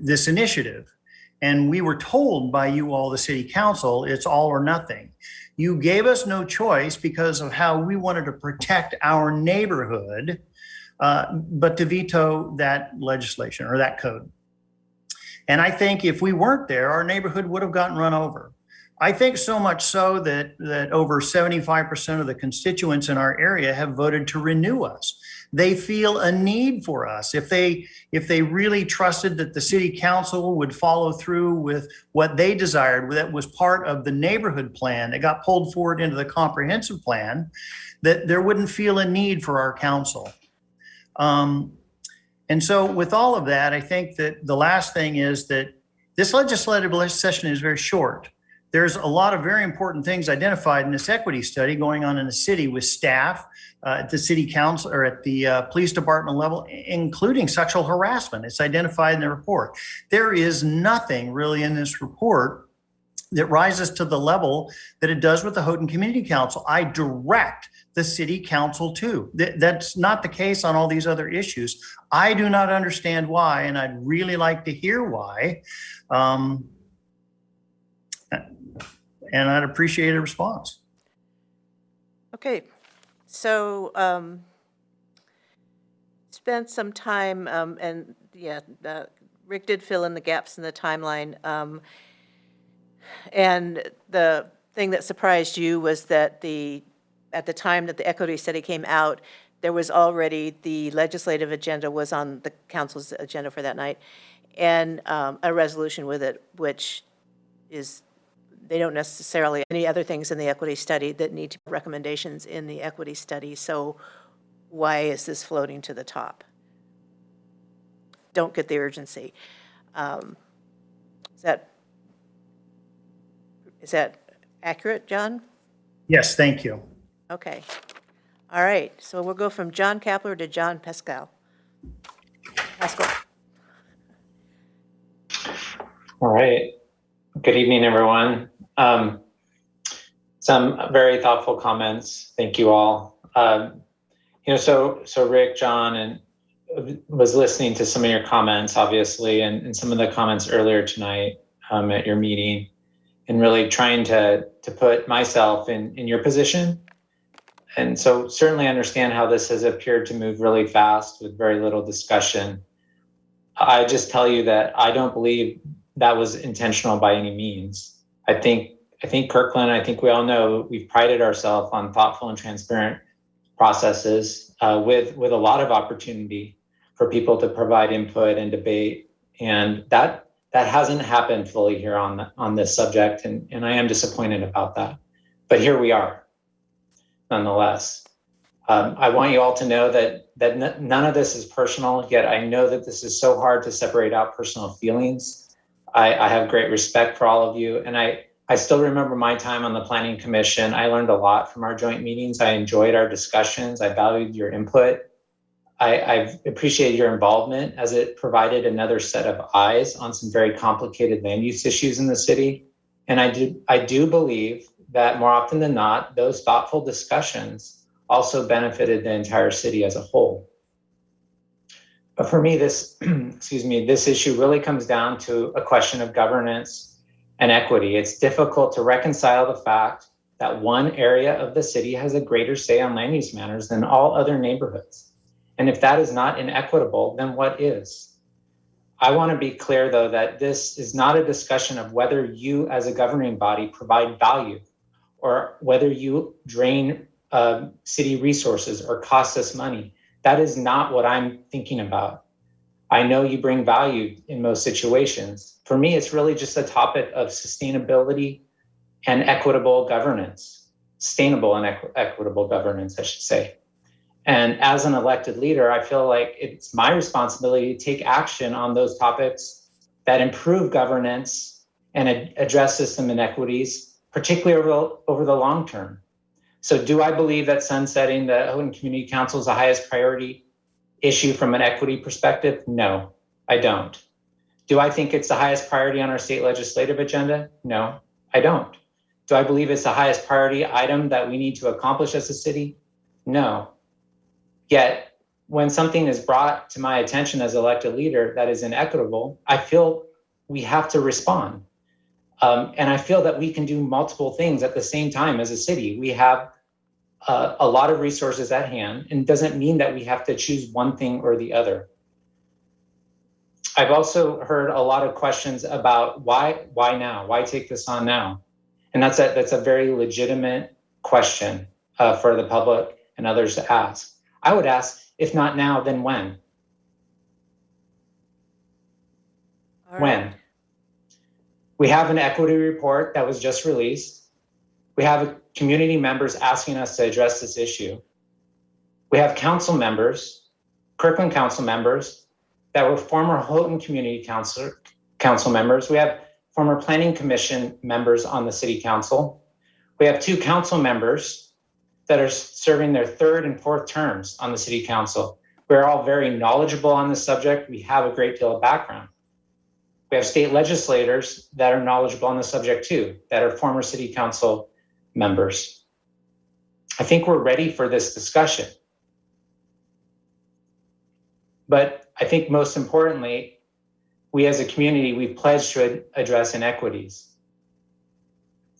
this initiative. And we were told by you all, the City Council, it's all or nothing. You gave us no choice because of how we wanted to protect our neighborhood, but to veto that legislation or that code. And I think if we weren't there, our neighborhood would have gotten run over. I think so much so that over 75% of the constituents in our area have voted to renew us. They feel a need for us. If they really trusted that the City Council would follow through with what they desired, that was part of the neighborhood plan that got pulled forward into the comprehensive plan, that there wouldn't feel a need for our council. And so with all of that, I think that the last thing is that this legislative session is very short. There's a lot of very important things identified in this equity study going on in the city with staff at the City Council or at the police department level, including sexual harassment. It's identified in the report. There is nothing really in this report that rises to the level that it does with the Houghton Community Council. I direct the City Council too. That's not the case on all these other issues. I do not understand why, and I'd really like to hear why. And I'd appreciate a response. Okay, so spent some time, and yeah, Rick did fill in the gaps in the timeline. And the thing that surprised you was that at the time that the equity study came out, there was already the legislative agenda was on the council's agenda for that night, and a resolution with it, which is, they don't necessarily, any other things in the equity study that need to be recommendations in the equity study. So why is this floating to the top? Don't get the urgency. Is that accurate, John? Yes, thank you. Okay. All right. So we'll go from John Kapler to John Pascal. All right. Good evening, everyone. Some very thoughtful comments. Thank you all. So Rick, John, and was listening to some of your comments, obviously, and some of the comments earlier tonight at your meeting, and really trying to put myself in your position And so certainly understand how this has appeared to move really fast with very little discussion. I just tell you that I don't believe that was intentional by any means. I think Kirkland, I think we all know we've prided ourselves on thoughtful and transparent processes with a lot of opportunity for people to provide input and debate. And that hasn't happened fully here on this subject. And I am disappointed about that. But here we are, nonetheless. I want you all to know that none of this is personal, yet I know that this is so hard to separate out personal feelings. I have great respect for all of you. And I still remember my time on the Planning Commission. I learned a lot from our joint meetings. I enjoyed our discussions. I valued your input. I've appreciated your involvement as it provided another set of eyes on some very complicated land use issues in the city. And I do believe that more often than not, those thoughtful discussions also benefited the entire city as a whole. But for me, this, this issue really comes down to a question of governance and equity. It's difficult to reconcile the fact that one area of the city has a greater say on land use matters than all other neighborhoods. And if that is not inequitable, then what is? I want to be clear, though, that this is not a discussion of whether you as a governing body provide value or whether you drain city resources or cost us money. That is not what I'm thinking about. I know you bring value in most situations. For me, it's really just a topic of sustainability and equitable governance, sustainable and equitable governance, I should say. And as an elected leader, I feel like it's my responsibility to take action on those topics that improve governance and address system inequities, particularly over the long term. So do I believe that sunsetting the Houghton Community Council is the highest priority issue from an equity perspective? No, I don't. Do I think it's the highest priority on our state legislative agenda? No, I don't. Do I believe it's the highest priority item that we need to accomplish as a city? No. Yet, when something is brought to my attention as elected leader that is inequitable, I feel we have to respond. And I feel that we can do multiple things at the same time as a city. We have a lot of resources at hand, and it doesn't mean that we have to choose one thing or the other. I've also heard a lot of questions about why now? Why take this on now? And that's a very legitimate question for the public and others to ask. I would ask, if not now, then when? All right. When? We have an equity report that was just released. We have community members asking us to address this issue. We have council members, Kirkland council members, that were former Houghton Community Council members. We have former Planning Commission members on the City Council. We have 2 council members that are serving their 3rd and 4th terms on the City Council. We're all very knowledgeable on this subject. We have a great deal of background. We have state legislators that are knowledgeable on the subject too, that are former City Council members. I think we're ready for this discussion. But I think most importantly, we as a community, we've pledged to address inequities.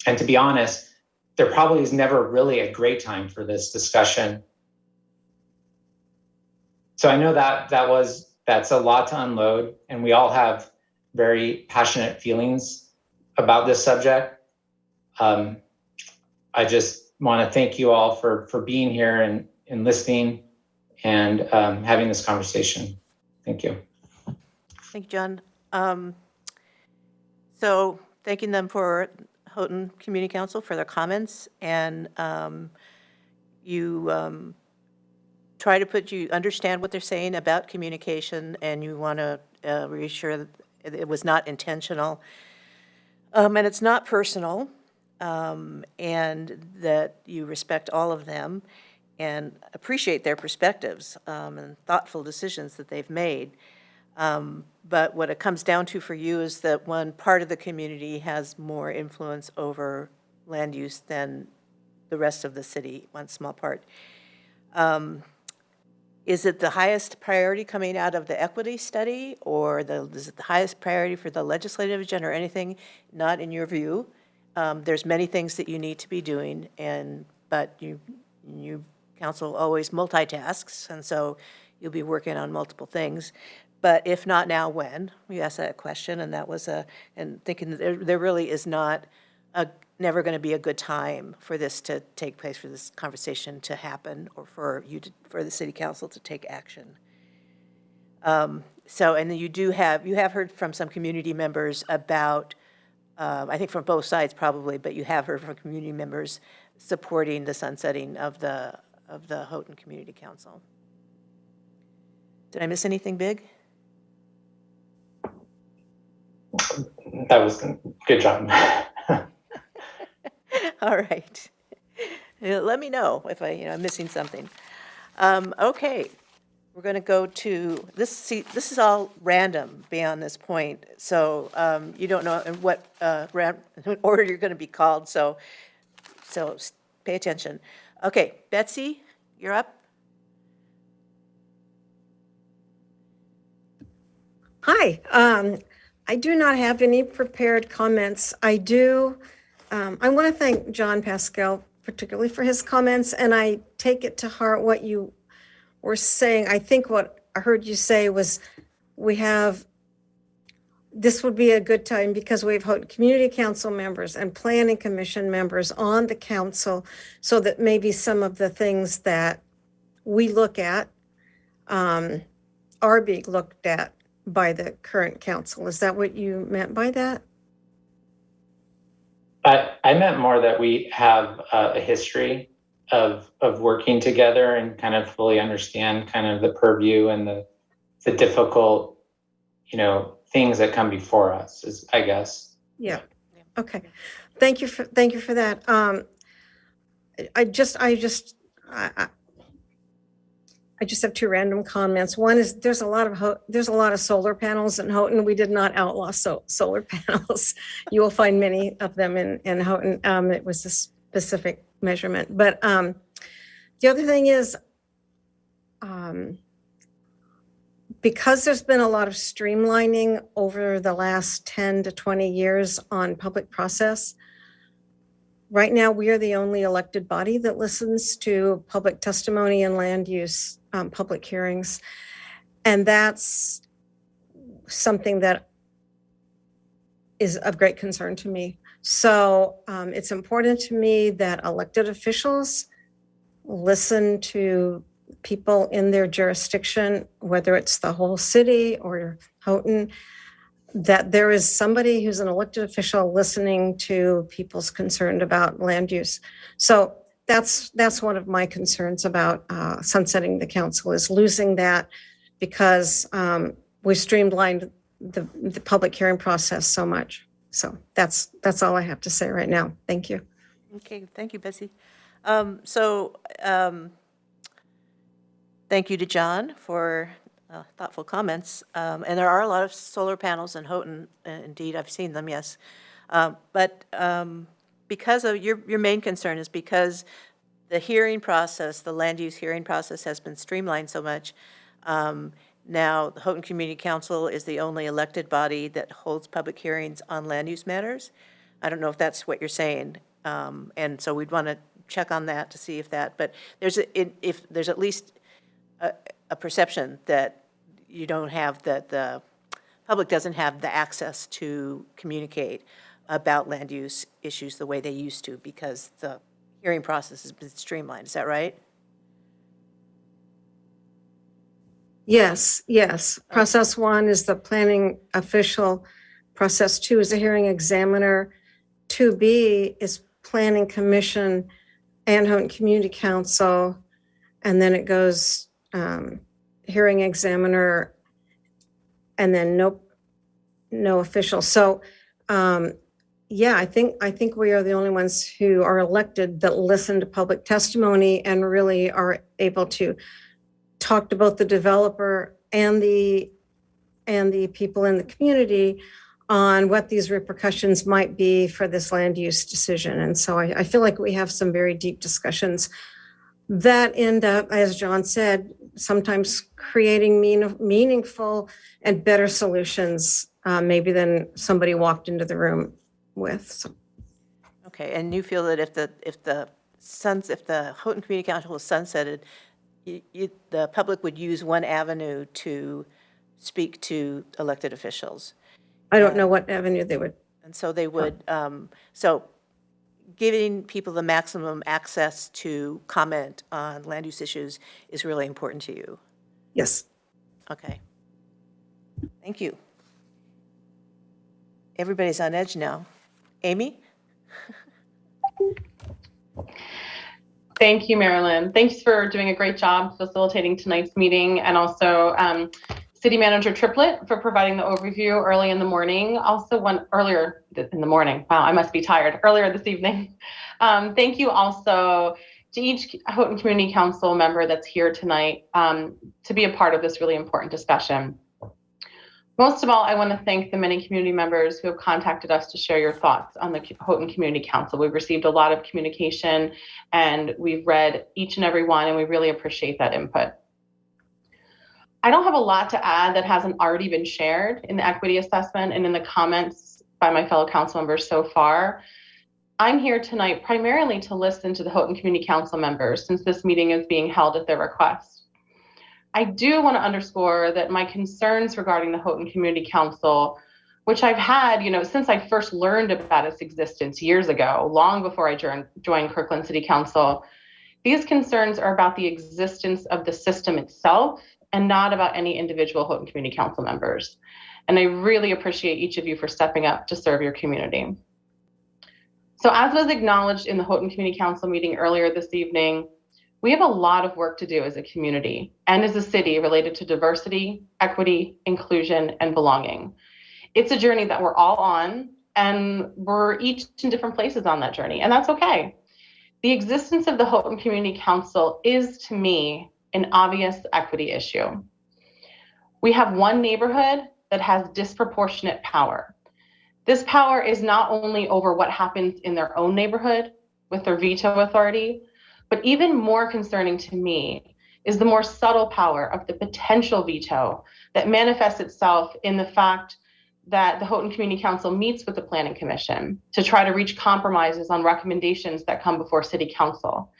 And to be honest, there probably is never really a great time for this discussion. So I know that's a lot to unload, and we all have very passionate feelings about this subject. I just want to thank you all for being here and listening and having this conversation. Thank you. Thank you, John. So thanking them for Houghton Community Council for their comments, and you try to you understand what they're saying about communication, and you want to reassure that it was not intentional, and it's not personal, and that you respect all of them and appreciate their perspectives and thoughtful decisions that they've made. But what it comes down to for you is that one part of the community has more influence over land use than the rest of the city, one small part. Is it the highest priority coming out of the equity study, or is it the highest priority for the legislative agenda, or anything not in your view? There's many things that you need to be doing, but you council always multitasks, and so you'll be working on multiple things. But if not now, when? We asked that question, and that was and thinking that there really is never going to be a good time for this to take place, for this conversation to happen, or for the city council to take action. So, and then you have heard from some community members about, I think from both sides probably, but you have heard from community members supporting the sunsetting of the Houghton Community Council. Did I miss anything big? That was good job. All right. Let me know if I'm missing something. Okay, we're going to go to this. See, this is all random beyond this point, so you don't know in what order you're going to be called. So pay attention. Okay, Betsy, you're up. Hi. I do not have any prepared comments. I want to thank John Pascal particularly for his comments, and I take it to heart what you were saying. I think what I heard you say was this would be a good time because we have Houghton Community Council members and Planning Commission members on the council, so that maybe some of the things that we look at are being looked at by the current council. Is that what you meant by that? I meant more that we have a history of working together and kind of fully understand kind of the purview and the difficult, things that come before us, I guess. Yeah. Okay. Thank you for that. I just have two random comments. One is there's a lot of solar panels in Houghton. We did not outlaw solar panels. You will find many of them in Houghton. It was a specific measurement. But the other thing is, because there's been a lot of streamlining over the last 10 to 20 years on public process, right now we are the only elected body that listens to public testimony and land use public hearings. And that's something that is of great concern to me. So it's important to me that elected officials listen to people in their jurisdiction, whether it's the whole city or Houghton, that there is somebody who's an elected official listening to people's concerned about land use. So that's one of my concerns about sunsetting the council, is losing that, because we streamlined the public hearing process so much. So that's all I have to say right now. Thank you. Okay, thank you, Betsy. Thank you to John for thoughtful comments. And there are a lot of solar panels in Houghton. Indeed, I've seen them, yes. But because of your main concern is because the hearing process, the land use hearing process has been streamlined so much. Now, the Houghton Community Council is the only elected body that holds public hearings on land use matters. I don't know if that's what you're saying. And so we'd want to check on that to see if if there's at least a perception that you don't have, that the public doesn't have the access to communicate about land use issues the way they used to, because the hearing process has been streamlined. Is that right? Yes. Process 1 is the planning official. Process 2 is the hearing examiner. 2B is Planning Commission and Houghton Community Council. And then it goes hearing examiner, and then no official. So I think we are the only ones who are elected that listen to public testimony and really are able to talk to both the developer and the people in the community on what these repercussions might be for this land use decision. And so I feel like we have some very deep discussions that end up, as John said, sometimes creating meaningful and better solutions, maybe than somebody walked into the room with. So. Okay, and you feel that if the if the Houghton Community Council was sunsetted, the public would use one avenue to speak to elected officials. I don't know what avenue they would. And so they would, so giving people the maximum access to comment on land use issues is really important to you. Yes. Okay. Thank you. Everybody's on edge now. Amy? Thank you, Marilyn. Thanks for doing a great job facilitating tonight's meeting, and also City Manager Triplett for providing the overview early in the morning. Also earlier in the morning. Wow, I must be tired. Earlier this evening. Thank you also to each Houghton Community Council member that's here tonight to be a part of this really important discussion. Most of all, I want to thank the many community members who have contacted us to share your thoughts on the Houghton Community Council. We've received a lot of communication and we've read each and every one, and we really appreciate that input. I don't have a lot to add that hasn't already been shared in the equity assessment and in the comments by my fellow council members so far. I'm here tonight primarily to listen to the Houghton Community Council members, since this meeting is being held at their request. I do want to underscore that my concerns regarding the Houghton Community Council, which I've had, since I first learned about its existence years ago, long before I joined Kirkland City Council, these concerns are about the existence of the system itself and not about any individual Houghton Community Council members. And I really appreciate each of you for stepping up to serve your community. So as was acknowledged in the Houghton Community Council meeting earlier this evening, we have a lot of work to do as a community and as a city related to diversity, equity, inclusion, and belonging. It's a journey that we're all on, and we're each in different places on that journey, and that's okay. The existence of the Houghton Community Council is, to me, an obvious equity issue. We have one neighborhood that has disproportionate power. This power is not only over what happens in their own neighborhood with their veto authority, but even more concerning to me is the more subtle power of the potential veto that manifests itself in the fact that the Houghton Community Council meets with the Planning Commission to try to reach compromises on recommendations that come before City Council.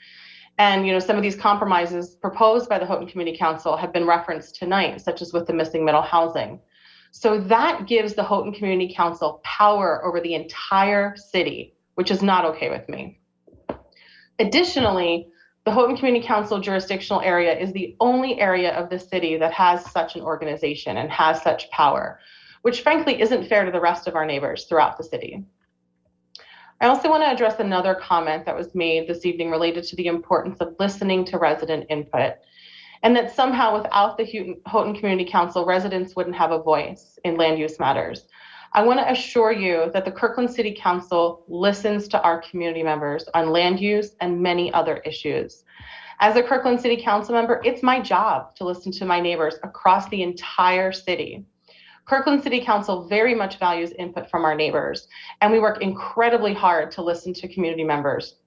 And some of these compromises proposed by the Houghton Community Council have been referenced tonight, such as with the missing middle housing. So that gives the Houghton Community Council power over the entire city, which is not okay with me. Additionally, the Houghton Community Council jurisdictional area is the only area of the city that has such an organization and has such power, which frankly isn't fair to the rest of our neighbors throughout the city. I also want to address another comment that was made this evening related to the importance of listening to resident input, and that somehow without the Houghton Community Council, residents wouldn't have a voice in land use matters. I want to assure you that the Kirkland City Council listens to our community members on land use and many other issues. As a Kirkland City Council member, it's my job to listen to my neighbors across the entire city. Kirkland City Council very much values input from our neighbors, and we work incredibly hard to listen to community members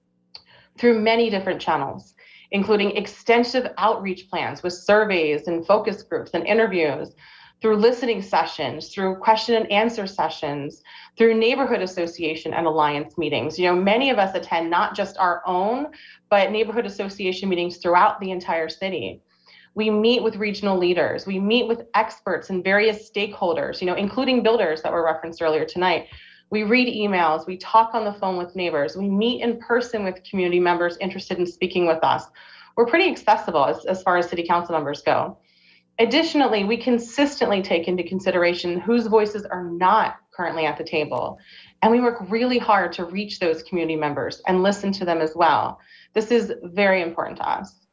through many different channels, including extensive outreach plans with surveys and focus groups and interviews, through listening sessions, through question and answer sessions, through neighborhood association and alliance meetings. Many of us attend not just our own, but neighborhood association meetings throughout the entire city. We meet with regional leaders. We meet with experts and various stakeholders, including builders that were referenced earlier tonight. We read emails, we talk on the phone with neighbors, we meet in person with community members interested in speaking with us. We're pretty accessible as far as city council members go. Additionally, we consistently take into consideration whose voices are not currently at the table. And we work really hard to reach those community members and listen to them as well. This is very important to us.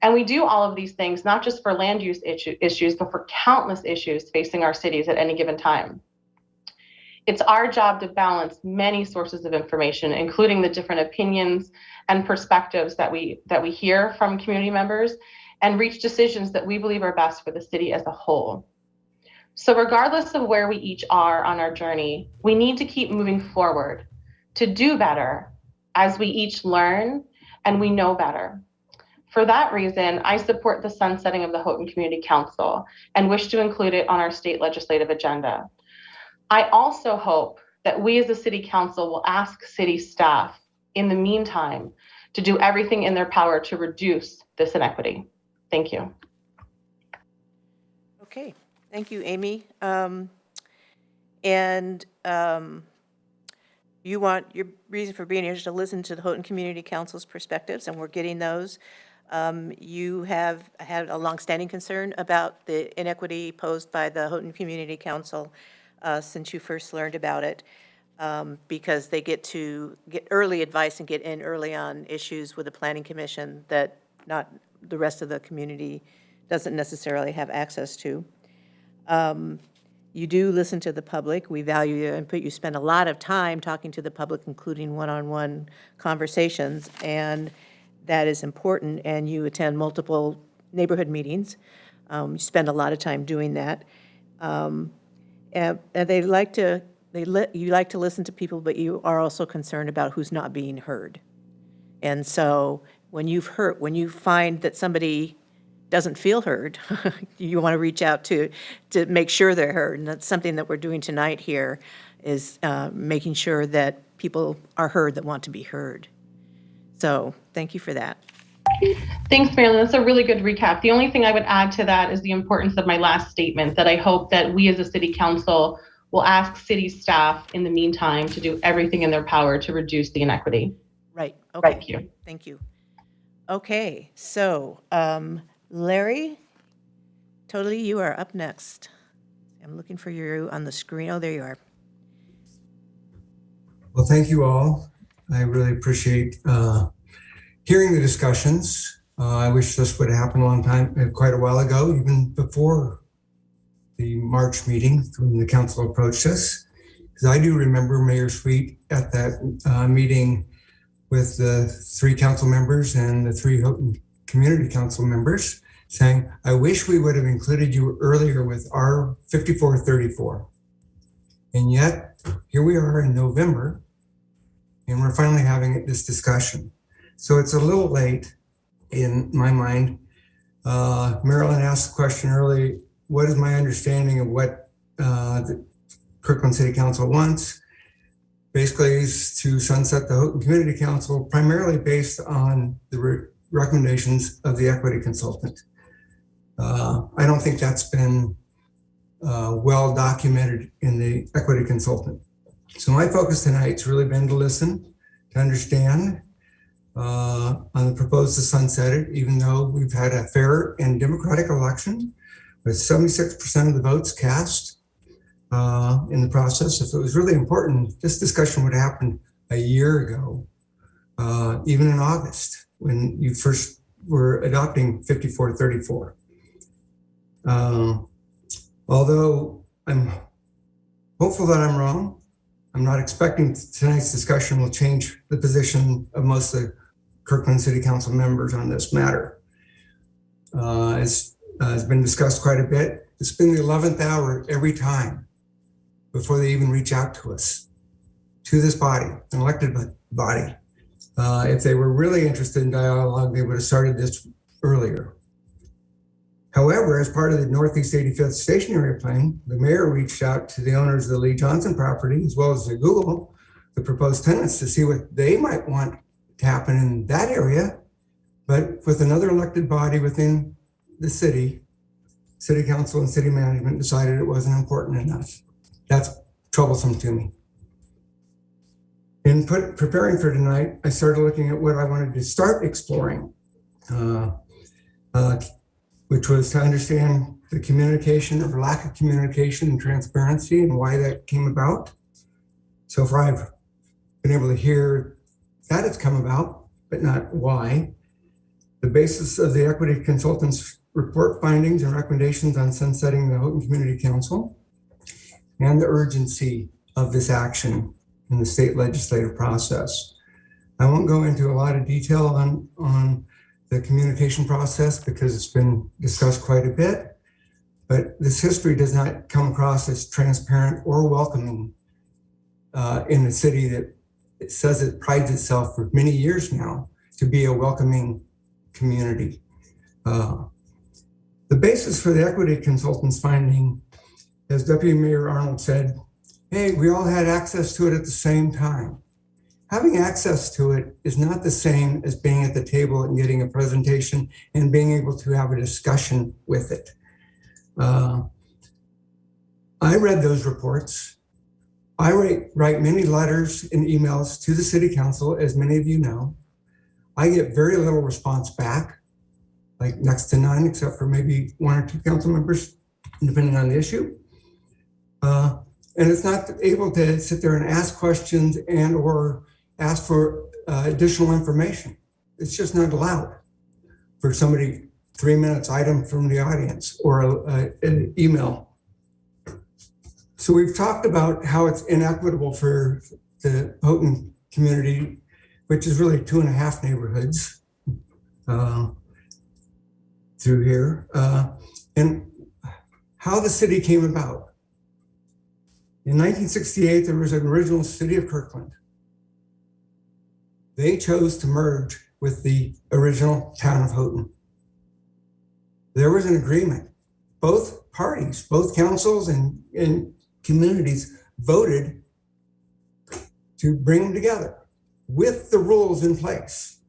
And we do all of these things, not just for land use issues, but for countless issues facing our cities at any given time. It's our job to balance many sources of information, including the different opinions and perspectives that we hear from community members, and reach decisions that we believe are best for the city as a whole. So regardless of where we each are on our journey, we need to keep moving forward to do better as we each learn and we know better. For that reason, I support the sunsetting of the Houghton Community Council and wish to include it on our state legislative agenda. I also hope that we as a city council will ask city staff in the meantime to do everything in their power to reduce this inequity. Thank you. Okay, thank you, Amy. Your reason for being here is to listen to the Houghton Community Council's perspectives, and we're getting those. You have had a longstanding concern about the inequity posed by the Houghton Community Council since you first learned about it, because they get to get early advice and get in early on issues with the Planning Commission that not the rest of the community doesn't necessarily have access to. You do listen to the public. We value your input. You spend a lot of time talking to the public, including one-on-one conversations, and that is important. And you attend multiple neighborhood meetings. You spend a lot of time doing that. And you like to listen to people, but you are also concerned about who's not being heard. And so when you find that somebody doesn't feel heard, you want to reach out to make sure they're heard. And that's something that we're doing tonight here, is making sure that people are heard that want to be heard. So thank you for that. Thanks, Marilyn. That's a really good recap. The only thing I would add to that is the importance of my last statement, that I hope that we as a city council will ask city staff in the meantime to do everything in their power to reduce the inequity. Right. Okay. Thank you. Thank you. Okay. So, Larry, totally, you are up next. I'm looking for you on the screen. Oh, there you are. Well, thank you all. I really appreciate hearing the discussions. I wish this would happen quite a while ago, even before the March meeting when the council approached us. Because I do remember Mayor Sweet at that meeting with the 3 council members and the 3 Houghton Community Council members saying, I wish we would have included you earlier with our 5434. And yet, here we are in November, and we're finally having this discussion. So it's a little late in my mind. Marilyn asked the question early, what is my understanding of what the Kirkland City Council wants? Basically is to sunset the Houghton Community Council, primarily based on the recommendations of the equity consultant. I don't think that's been well documented in the equity consultant. So my focus tonight's really been to listen, to understand on the proposed to sunset it, even though we've had a fair and democratic election with 76% of the votes cast in the process. If it was really important, this discussion would have happened a year ago, even in August, when you first were adopting 5434. Although I'm hopeful that I'm wrong, I'm not expecting tonight's discussion will change the position of most of the Kirkland City Council members on this matter. As has been discussed quite a bit, it's been the 11th hour every time before they even reach out to us, to this body, an elected body. If they were really interested in dialogue, they would have started this earlier. However, as part of the Northeast 85th Station Area Plan, the mayor reached out to the owners of the Lee Johnson property, as well as the Google, the proposed tenants, to see what they might want to happen in that area. But with another elected body within the city council and city management decided it wasn't important enough. That's troublesome to me. In preparing for tonight, I started looking at what I wanted to start exploring, which was to understand the communication or lack of communication and transparency and why that came about. So far, I've been able to hear that it's come about, but not why. The basis of the equity consultant's report findings and recommendations on sunsetting the Houghton Community Council, and the urgency of this action in the state legislative process. I won't go into a lot of detail on the communication process because it's been discussed quite a bit, but this history does not come across as transparent or welcoming in a city that it says it prides itself for many years now to be a welcoming community. The basis for the equity consultant's finding, as Deputy Mayor Arnold said, hey, we all had access to it at the same time. having access to it is not the same as being at the table and getting a presentation and being able to have a discussion with it. I read those reports. I write many letters and emails to the city council, as many of you know. I get very little response back, like next to none, except for maybe 1 or 2 council members, depending on the issue. And it's not able to sit there and ask questions and or ask for additional information. It's just not allowed for somebody 3 minutes item from the audience or an email. So we've talked about how it's inequitable for the Houghton community, which is really 2.5 neighborhoods through here, and how the city came about. In 1968, there was an original city of Kirkland. They chose to merge with the original town of Houghton. There was an agreement. Both parties, both councils and communities voted to bring them together with the rules in place.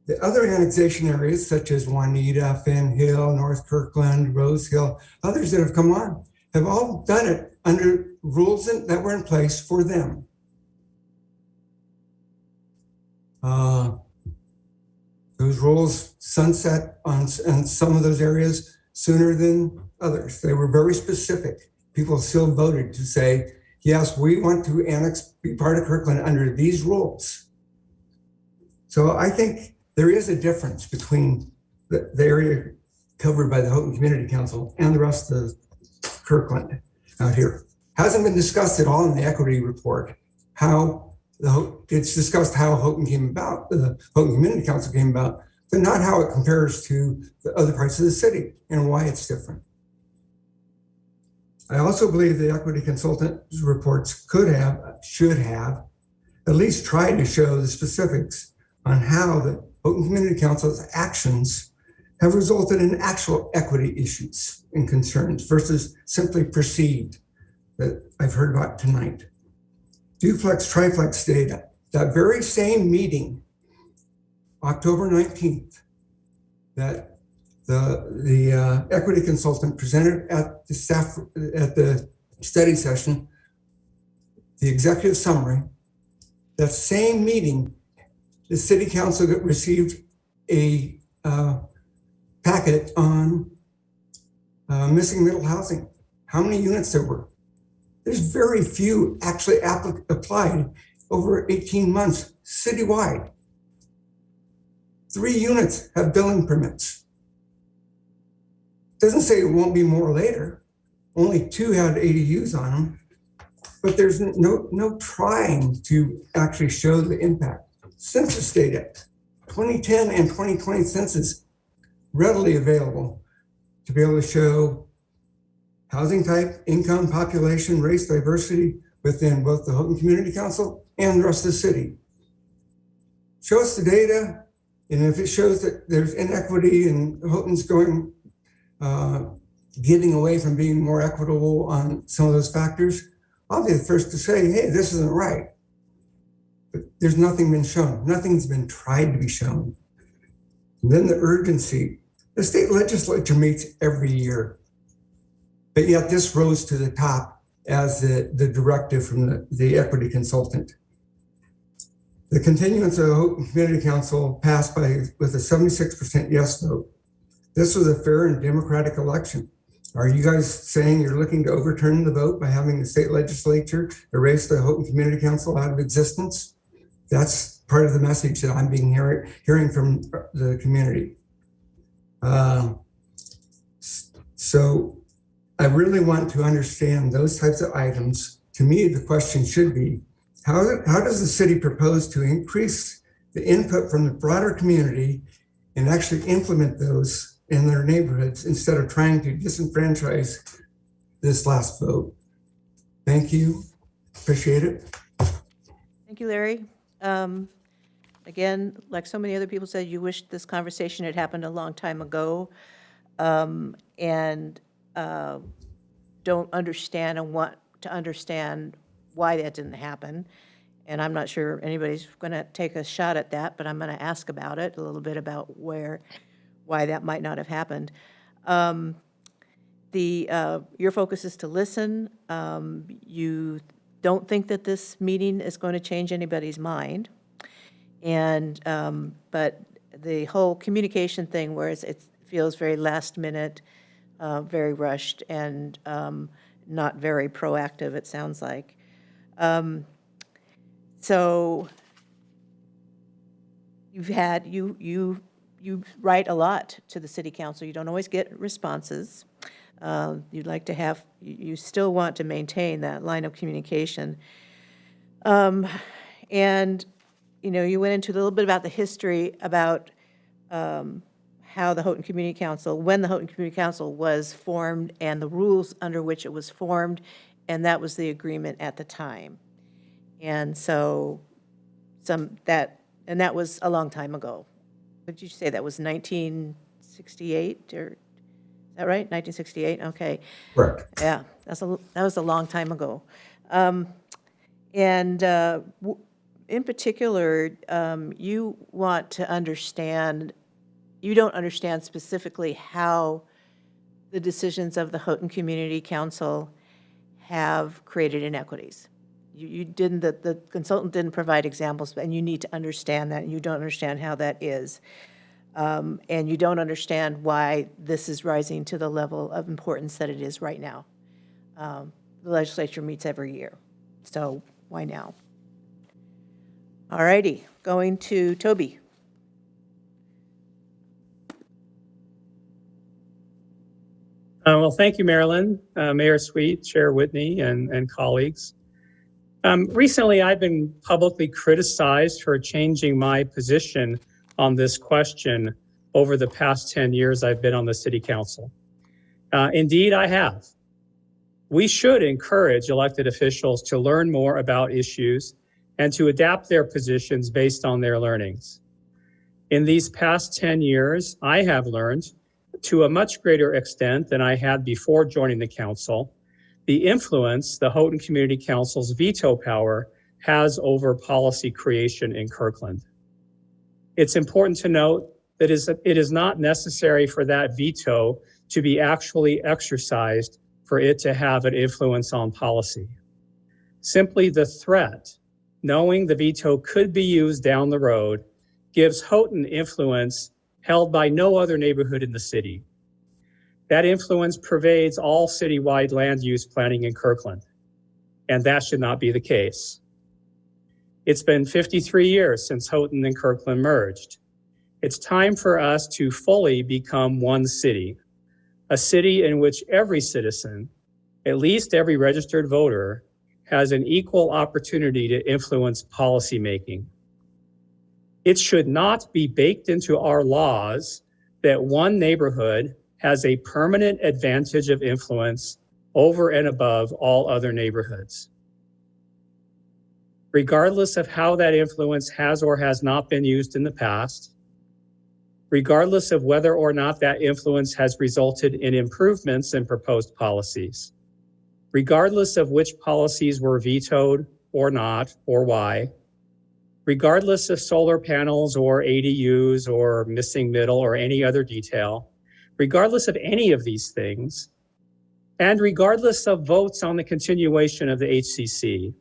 The other annexation areas, such as Juanita, Finn Hill, North Kirkland, Rose Hill, others that have come on, have all done it under rules that were in place for them. Those rules sunset on some of those areas sooner than others. They were very specific. People still voted to say, yes, we want to be part of Kirkland under these rules. So I think there is a difference between the area covered by the Houghton Community Council and the rest of Kirkland out here. Hasn't been discussed at all in the equity report. It's discussed how Houghton came about, the Houghton Community Council came about, but not how it compares to the other parts of the city and why it's different. I also believe the equity consultant's reports should have at least tried to show the specifics on how the Houghton Community Council's actions have resulted in actual equity issues and concerns versus simply perceived that I've heard about tonight. Duplex, triplex data, that very same meeting, October 19th, that the equity consultant presented at the study session, the executive summary, that same meeting, the city council received a packet on missing middle housing, how many units there were. There's very few actually applied over 18 months citywide. 3 units have building permits. Doesn't say it won't be more later. Only 2 had ADUs on them, but there's no trying to actually show the impact. Census data, 2010 and 2020 census, readily available to be able to show housing type, income, population, race, diversity within both the Houghton Community Council and the rest of the city. Show us the data, and if it shows that there's inequity and Houghton's getting away from being more equitable on some of those factors, I'll be the first to say, hey, this isn't right. But there's nothing been shown. Nothing's been tried to be shown. And then the urgency. The state legislature meets every year. But yet this rose to the top as the directive from the equity consultant. The continuance of the Houghton Community Council passed with a 76% yes vote. This was a fair and democratic election. Are you guys saying you're looking to overturn the vote by having the state legislature erase the Houghton Community Council out of existence? That's part of the message that I'm hearing from the community. So I really want to understand those types of items. To me, the question should be, how does the city propose to increase the input from the broader community and actually implement those in their neighborhoods instead of trying to disenfranchise this last vote? Thank you. Appreciate it. Thank you, Larry. Again, like so many other people said, you wish this conversation had happened a long time ago, and don't understand and want to understand why that didn't happen. And I'm not sure anybody's going to take a shot at that, but I'm going to ask about it, a little bit about why that might not have happened. Your focus is to listen. You don't think that this meeting is going to change anybody's mind. And, but the whole communication thing where it feels very last minute, very rushed, and not very proactive, it sounds like. So you write a lot to the city council. You don't always get responses. You'd like to have, you still want to maintain that line of communication. And, you know, you went into a little bit about the history about how the Houghton Community Council, when the Houghton Community Council was formed and the rules under which it was formed, and that was the agreement at the time. And so that was a long time ago. What did you say? That was 1968, or is that right? 1968? Okay. Correct. Yeah, that was a long time ago. In particular, you want to understand, you don't understand specifically how the decisions of the Houghton Community Council have created inequities. You didn't, the consultant didn't provide examples, and you need to understand that, and you don't understand how that is. And you don't understand why this is rising to the level of importance that it is right now. The legislature meets every year, so why now? All righty, going to Toby. Well, thank you, Marilyn, Mayor Sweet, Chair Whitney, and colleagues. Recently, I've been publicly criticized for changing my position on this question over the past 10 years I've been on the City Council. Indeed, I have. We should encourage elected officials to learn more about issues and to adapt their positions based on their learnings. In these past 10 years, I have learned, to a much greater extent than I had before joining the council, the influence the Houghton Community Council's veto power has over policy creation in Kirkland. It's important to note that it is not necessary for that veto to be actually exercised for it to have an influence on policy. Simply the threat, knowing the veto could be used down the road, gives Houghton influence held by no other neighborhood in the city. That influence pervades all citywide land use planning in Kirkland, and that should not be the case. It's been 53 years since Houghton and Kirkland merged. It's time for us to fully become one city, a city in which every citizen, at least every registered voter, has an equal opportunity to influence policymaking. It should not be baked into our laws that one neighborhood has a permanent advantage of influence over and above all other neighborhoods. Regardless of how that influence has or has not been used in the past, regardless of whether or not that influence has resulted in improvements in proposed policies, regardless of which policies were vetoed or not, or why, regardless of solar panels or ADUs or missing middle or any other detail, regardless of any of these things, and regardless of votes on the continuation of the HCC,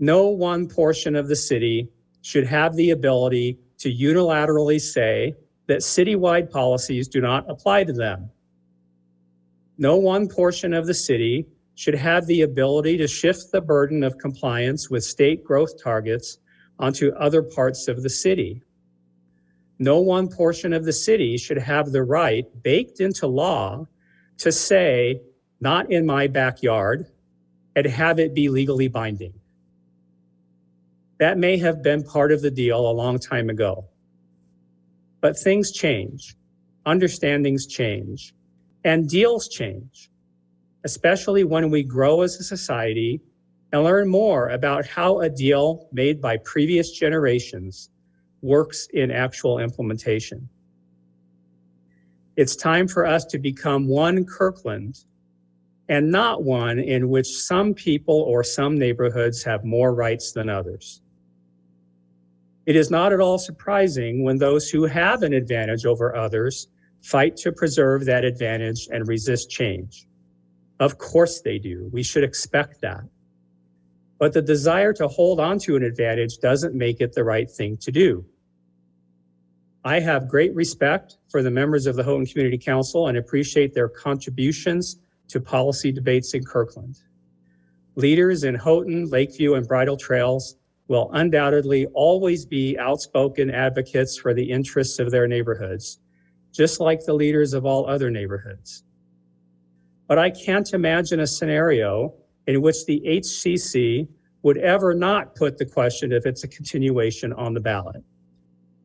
no one portion of the city should have the ability to unilaterally say that citywide policies do not apply to them. No one portion of the city should have the ability to shift the burden of compliance with state growth targets onto other parts of the city. No one portion of the city should have the right, baked into law, to say, not in my backyard, and have it be legally binding. That may have been part of the deal a long time ago. But things change, understandings change, and deals change, especially when we grow as a society and learn more about how a deal made by previous generations works in actual implementation. It's time for us to become one Kirkland and not one in which some people or some neighborhoods have more rights than others. It is not at all surprising when those who have an advantage over others fight to preserve that advantage and resist change. Of course they do. We should expect that. But the desire to hold on to an advantage doesn't make it the right thing to do. I have great respect for the members of the Houghton Community Council and appreciate their contributions to policy debates in Kirkland. Leaders in Houghton, Lakeview, and Bridle Trails will undoubtedly always be outspoken advocates for the interests of their neighborhoods, just like the leaders of all other neighborhoods. But I can't imagine a scenario in which the HCC would ever not put the question if it's a continuation on the ballot.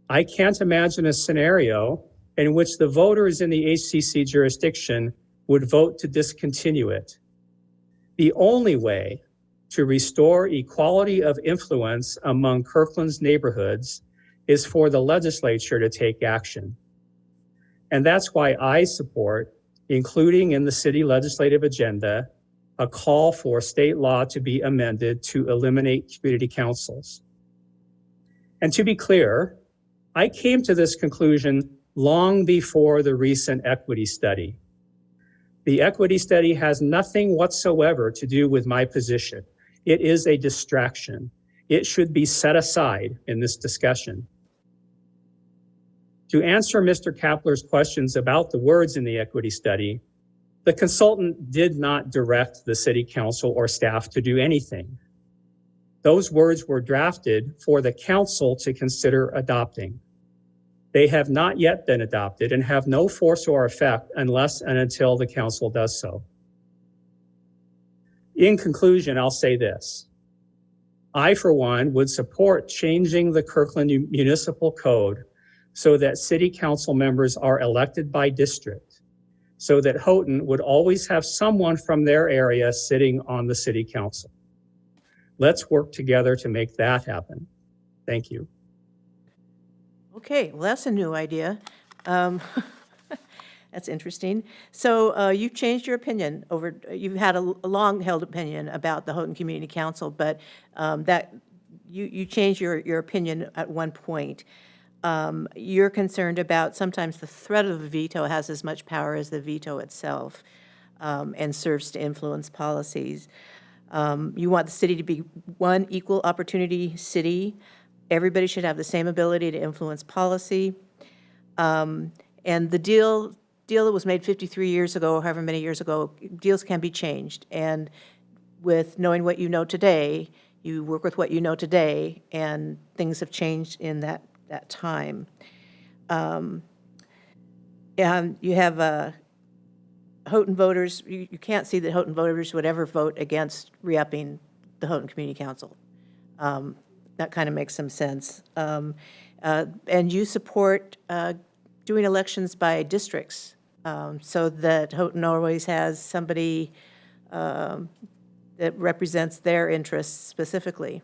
I can't imagine a scenario in which the voters in the HCC jurisdiction would vote to discontinue it. The only way to restore equality of influence among Kirkland's neighborhoods is for the legislature to take action. And that's why I support, including in the city legislative agenda, a call for state law to be amended to eliminate community councils. And to be clear, I came to this conclusion long before the recent equity study. The equity study has nothing whatsoever to do with my position. It is a distraction. It should be set aside in this discussion. To answer Mr. Kapler's questions about the words in the equity study, the consultant did not direct the city council or staff to do anything. Those words were drafted for the council to consider adopting. They have not yet been adopted and have no force or effect unless and until the council does so. In conclusion, I'll say this. I, for one, would support changing the Kirkland Municipal Code so that city council members are elected by district, so that Houghton would always have someone from their area sitting on the city council. Let's work together to make that happen. Thank you. Okay, well, that's a new idea. That's interesting. So you've changed your opinion you've had a long-held opinion about the Houghton Community Council, but that you changed your opinion at one point. You're concerned about sometimes the threat of a veto has as much power as the veto itself and serves to influence policies. You want the city to be one equal opportunity city. Everybody should have the same ability to influence policy. And the deal that was made 53 years ago, or however many years ago, deals can be changed. And with knowing what you know today, you work with what you know today, and things have changed in that time. And you have Houghton voters, you can't see that Houghton voters would ever vote against re-upping the Houghton Community Council. That kind of makes some sense. And you support doing elections by districts so that Houghton always has somebody that represents their interests specifically.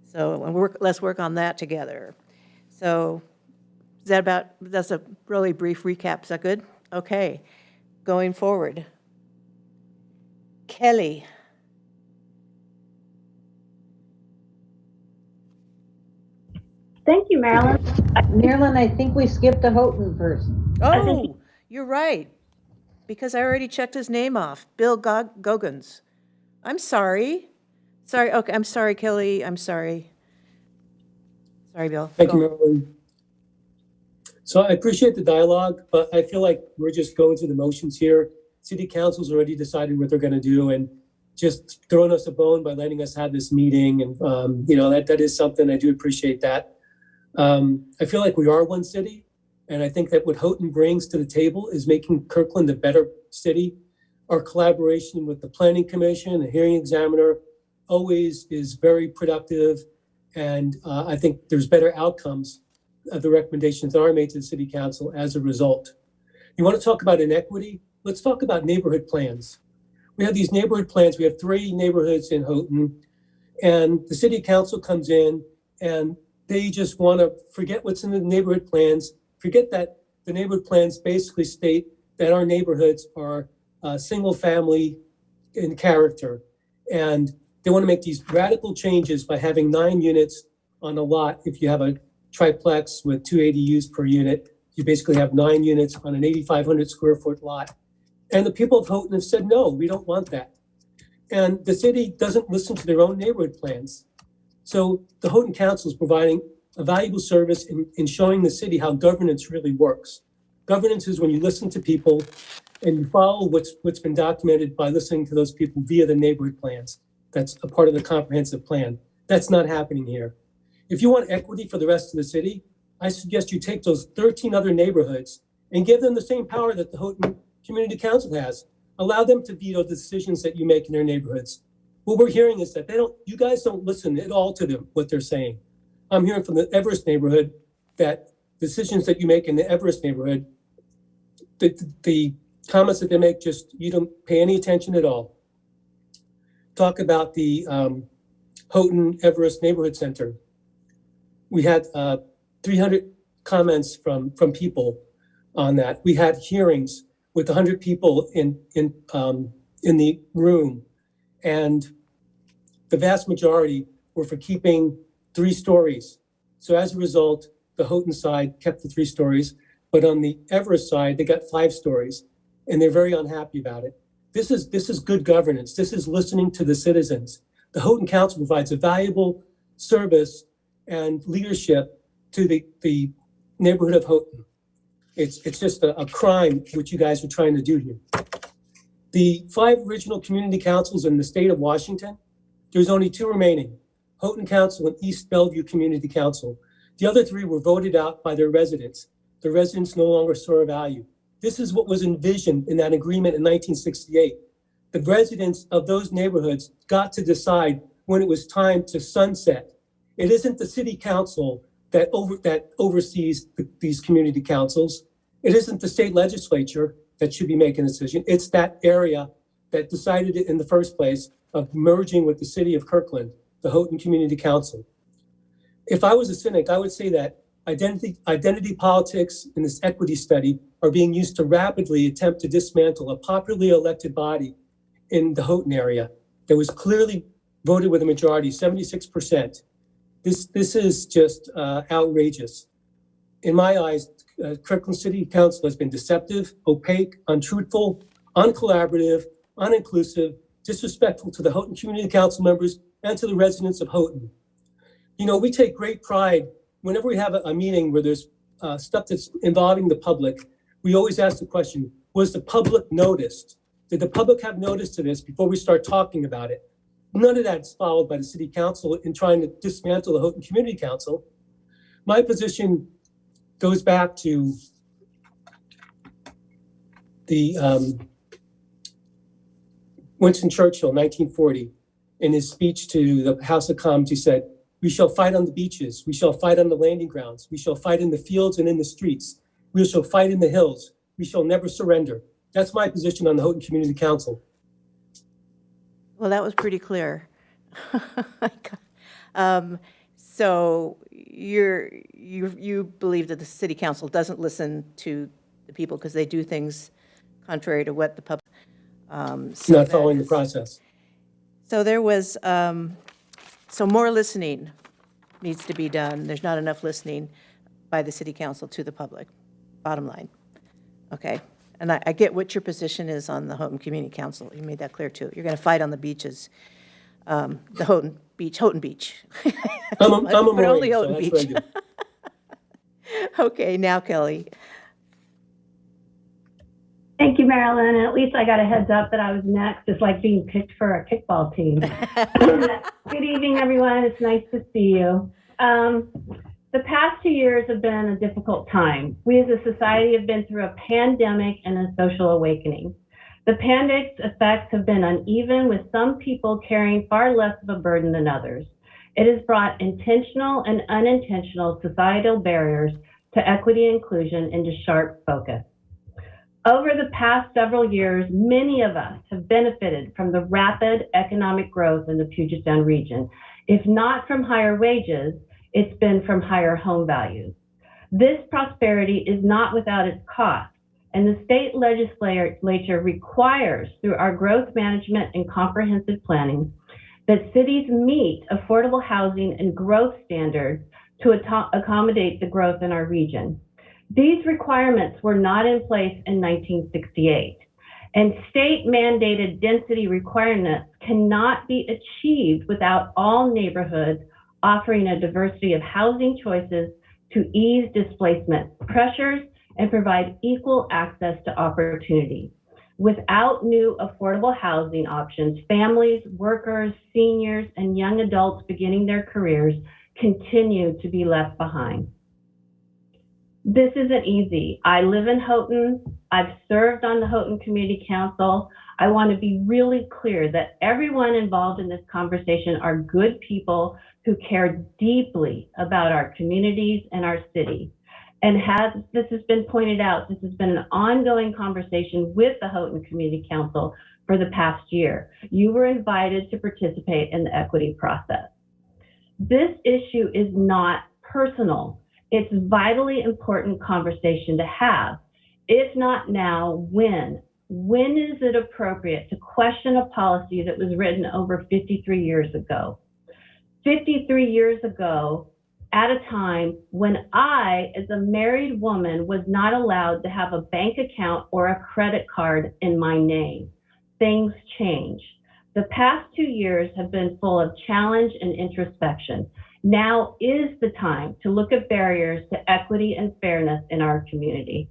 So let's work on that together. So that's a really brief recap. Is that good? Okay, going forward. Kelly. Thank you, Marilyn. Marilyn, I think we skipped a Houghton person. Oh, you're right, because I already checked his name off, Bill Goggins. I'm sorry. Sorry, okay, I'm sorry, Kelly, I'm sorry. Sorry, Bill. Thank you, Marilyn. So I appreciate the dialogue, but I feel like we're just going through the motions here. City Council's already decided what they're going to do and just throwing us a bone by letting us have this meeting. And, that is something I do appreciate that. I feel like we are one city. And I think that what Houghton brings to the table is making Kirkland a better city. Our collaboration with the Planning Commission, the hearing examiner, always is very productive. And I think there's better outcomes of the recommendations that are made to the City Council as a result. You want to talk about inequity? Let's talk about neighborhood plans. We have these neighborhood plans. We have 3 neighborhoods in Houghton, and the City Council comes in and they just want to forget what's in the neighborhood plans, forget that the neighborhood plans basically state that our neighborhoods are single family in character. And they want to make these radical changes by having 9 units on a lot. If you have a triplex with 2 ADUs per unit, you basically have 9 units on an 8,500 square foot lot. And the people of Houghton have said, no, we don't want that. And the city doesn't listen to their own neighborhood plans. So the Houghton Council is providing a valuable service in showing the city how governance really works. Governance is when you listen to people and you follow what's been documented by listening to those people via the neighborhood plans. That's a part of the comprehensive plan. That's not happening here. If you want equity for the rest of the city, I suggest you take those 13 other neighborhoods and give them the same power that the Houghton Community Council has. Allow them to veto the decisions that you make in their neighborhoods. What we're hearing is that you guys don't listen at all to them, what they're saying. I'm hearing from the Everest neighborhood that decisions that you make in the Everest neighborhood, the comments that they make, just you don't pay any attention at all. Talk about the Houghton Everest Neighborhood Center. We had 300 comments from people on that. We had hearings with 100 people in the room, and the vast majority were for keeping 3 stories. So as a result, the Houghton side kept the 3 stories, but on the Everest side, they got 5 stories, and they're very unhappy about it. This is good governance. This is listening to the citizens. The Houghton Council provides a valuable service and leadership to the neighborhood of Houghton. It's just a crime what you guys are trying to do here. The 5 original community councils in the state of Washington, there's only 2 remaining, Houghton Council and East Bellevue Community Council. The other 3 were voted out by their residents. The residents no longer saw a value. This is what was envisioned in that agreement in 1968. The residents of those neighborhoods got to decide when it was time to sunset. It isn't the city council that oversees these community councils. It isn't the state legislature that should be making a decision. It's that area that decided it in the first place of merging with the city of Kirkland, the Houghton Community Council. If I was a cynic, I would say that identity politics in this equity study are being used to rapidly attempt to dismantle a popularly elected body in the Houghton area that was clearly voted with a majority, 76%. This is just outrageous. In my eyes, Kirkland City Council has been deceptive, opaque, untruthful, uncollaborative, uninclusive, disrespectful to the Houghton Community Council members and to the residents of Houghton. You know, we take great pride whenever we have a meeting where there's stuff that's involving the public. We always ask the question, was the public noticed? Did the public have notice to this before we start talking about it? None of that's followed by the city council in trying to dismantle the Houghton Community Council. My position goes back to the Winston Churchill, 1940, in his speech to the House of Commons. He said, "We shall fight on the beaches. We shall fight on the landing grounds. We shall fight in the fields and in the streets. We shall fight in the hills. We shall never surrender." That's my position on the Houghton Community Council. Well, that was pretty clear. So you believe that the city council doesn't listen to the people because they do things contrary to what the public. Not following the process. So there was, so more listening needs to be done. There's not enough listening by the city council to the public, bottom line. Okay, and I get what your position is on the Houghton Community Council. You made that clear too. You're going to fight on the beaches, the Houghton Beach. I'm a but Marine, only so Houghton that's Beach. what I do. Okay, now Kelly. Thank you, Marilyn. And at least I got a heads up that I was next. It's like being picked for a kickball team. Good evening, everyone. It's nice to see you. The past 2 years have been a difficult time. We as a society have been through a pandemic and a social awakening. The pandemic's effects have been uneven, with some people carrying far less of a burden than others. It has brought intentional and unintentional societal barriers to equity and inclusion into sharp focus. Over the past several years, many of us have benefited from the rapid economic growth in the Puget Sound region. If not from higher wages, it's been from higher home values. This prosperity is not without its cost, and the state legislature requires through our growth management and comprehensive planning that cities meet affordable housing and growth standards to accommodate the growth in our region. These requirements were not in place in 1968, and state mandated density requirements cannot be achieved without all neighborhoods offering a diversity of housing choices to ease displacement pressures and provide equal access to opportunity. Without new affordable housing options, families, workers, seniors, and young adults beginning their careers continue to be left behind. This isn't easy. I live in Houghton. I've served on the Houghton Community Council. I want to be really clear that everyone involved in this conversation are good people who care deeply about our communities and our city. And as this has been pointed out, this has been an ongoing conversation with the Houghton Community Council for the past year. You were invited to participate in the equity process. This issue is not personal. It's a vitally important conversation to have. If not now, when? When is it appropriate to question a policy that was written over 53 years ago? 53 years ago, at a time when I, as a married woman, was not allowed to have a bank account or a credit card in my name. Things change. The past 2 years have been full of challenge and introspection. Now is the time to look at barriers to equity and fairness in our community.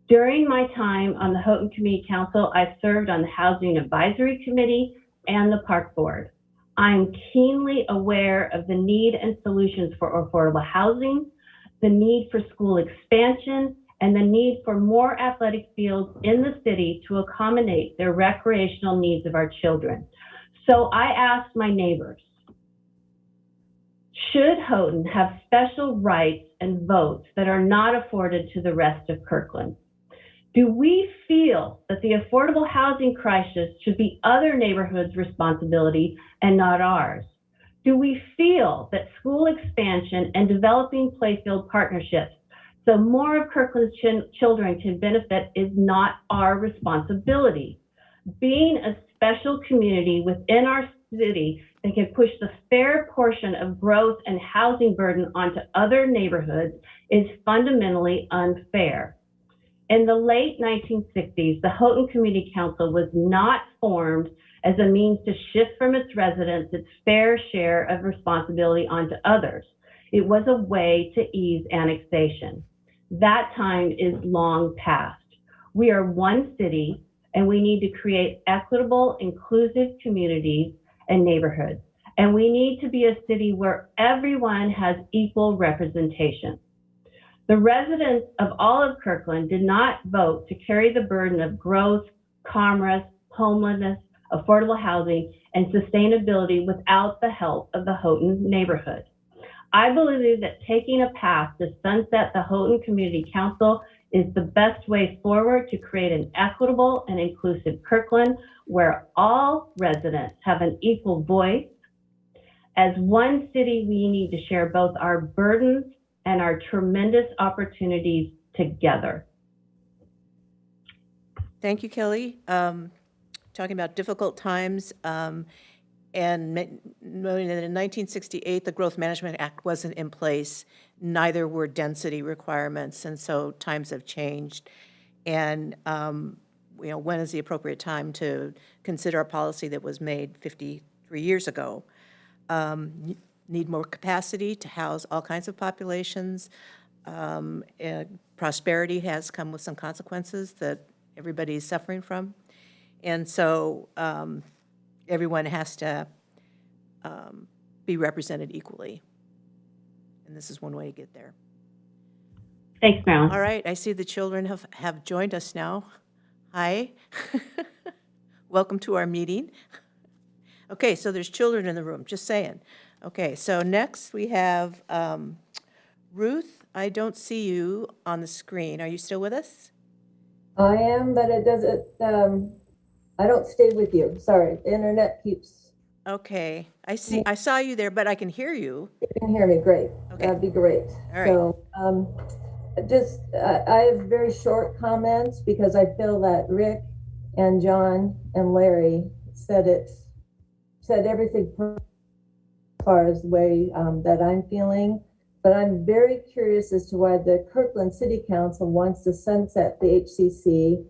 During my time on the Houghton Community Council, I served on the Housing Advisory Committee and the Park Board. I'm keenly aware of the need and solutions for affordable housing, the need for school expansion, and the need for more athletic fields in the city to accommodate the recreational needs of our children. So I asked my neighbors, should Houghton have special rights and votes that are not afforded to the rest of Kirkland? Do we feel that the affordable housing crisis should be other neighborhoods' responsibility and not ours? Do we feel that school expansion and developing playfield partnerships so more of Kirkland's children can benefit is not our responsibility? Being a special community within our city that can push the fair portion of growth and housing burden onto other neighborhoods is fundamentally unfair. In the late 1960s, the Houghton Community Council was not formed as a means to shift from its residents its fair share of responsibility onto others. It was a way to ease annexation. That time is long past. We are one city, and we need to create equitable, inclusive communities and neighborhoods. And we need to be a city where everyone has equal representation. The residents of all of Kirkland did not vote to carry the burden of growth, commerce, homelessness, affordable housing, and sustainability without the help of the Houghton neighborhood. I believe that taking a path to sunset the Houghton Community Council is the best way forward to create an equitable and inclusive Kirkland where all residents have an equal voice. As one city, we need to share both our burdens and our tremendous opportunities together. Thank you, Kelly. Talking about difficult times and noting that in 1968, the Growth Management Act wasn't in place. Neither were density requirements, and so times have changed. And when is the appropriate time to consider a policy that was made 53 years ago? Need more capacity to house all kinds of populations. Prosperity has come with some consequences that everybody's suffering from. And so everyone has to be represented equally. And this is one way to get there. Thanks, Marilyn. All right, I see the children have joined us now. Hi. Welcome to our meeting. Okay, so there's children in the room, just saying. Okay, so next we have Ruth. I don't see you on the screen. Are you still with us? I am, but it doesn't, I don't stay with you. Sorry, the internet keeps. Okay, I saw you there, but I can hear you. You can hear me, great. Okay. That'd be great. All right. So I have very short comments because I feel that Rick and John and Larry said everything as far as the way that I'm feeling. But I'm very curious as to why the Kirkland City Council wants to sunset the HCC,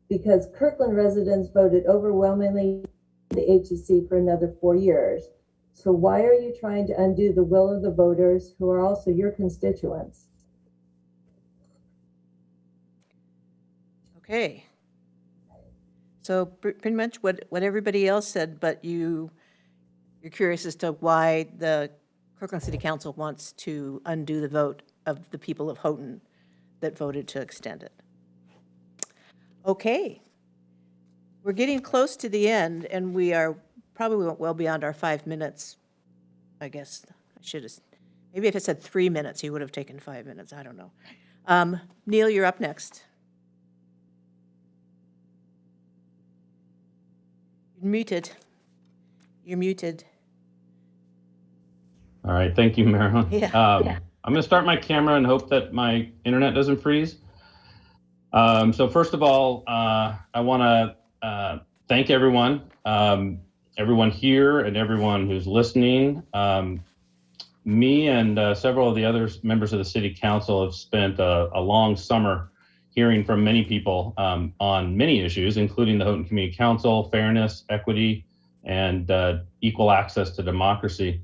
because Kirkland residents voted overwhelmingly the HCC for another 4 years. So why are you trying to undo the will of the voters who are also your constituents? Okay. So pretty much what everybody else said, but you're curious as to why the Kirkland City Council wants to undo the vote of the people of Houghton that voted to extend it. Okay. We're getting close to the end, and we are probably well beyond our 5 minutes. I guess I should have, maybe if I said 3 minutes, he would have taken 5 minutes. I don't know. Neil, you're up next. You're muted. You're muted. All right, thank you, Marilyn. Yeah. I'm going to start my camera and hope that my internet doesn't freeze. So first of all, I want to thank everyone, everyone here and everyone who's listening. Me and several of the other members of the City Council have spent a long summer hearing from many people on many issues, including the Houghton Community Council, fairness, equity, and equal access to democracy.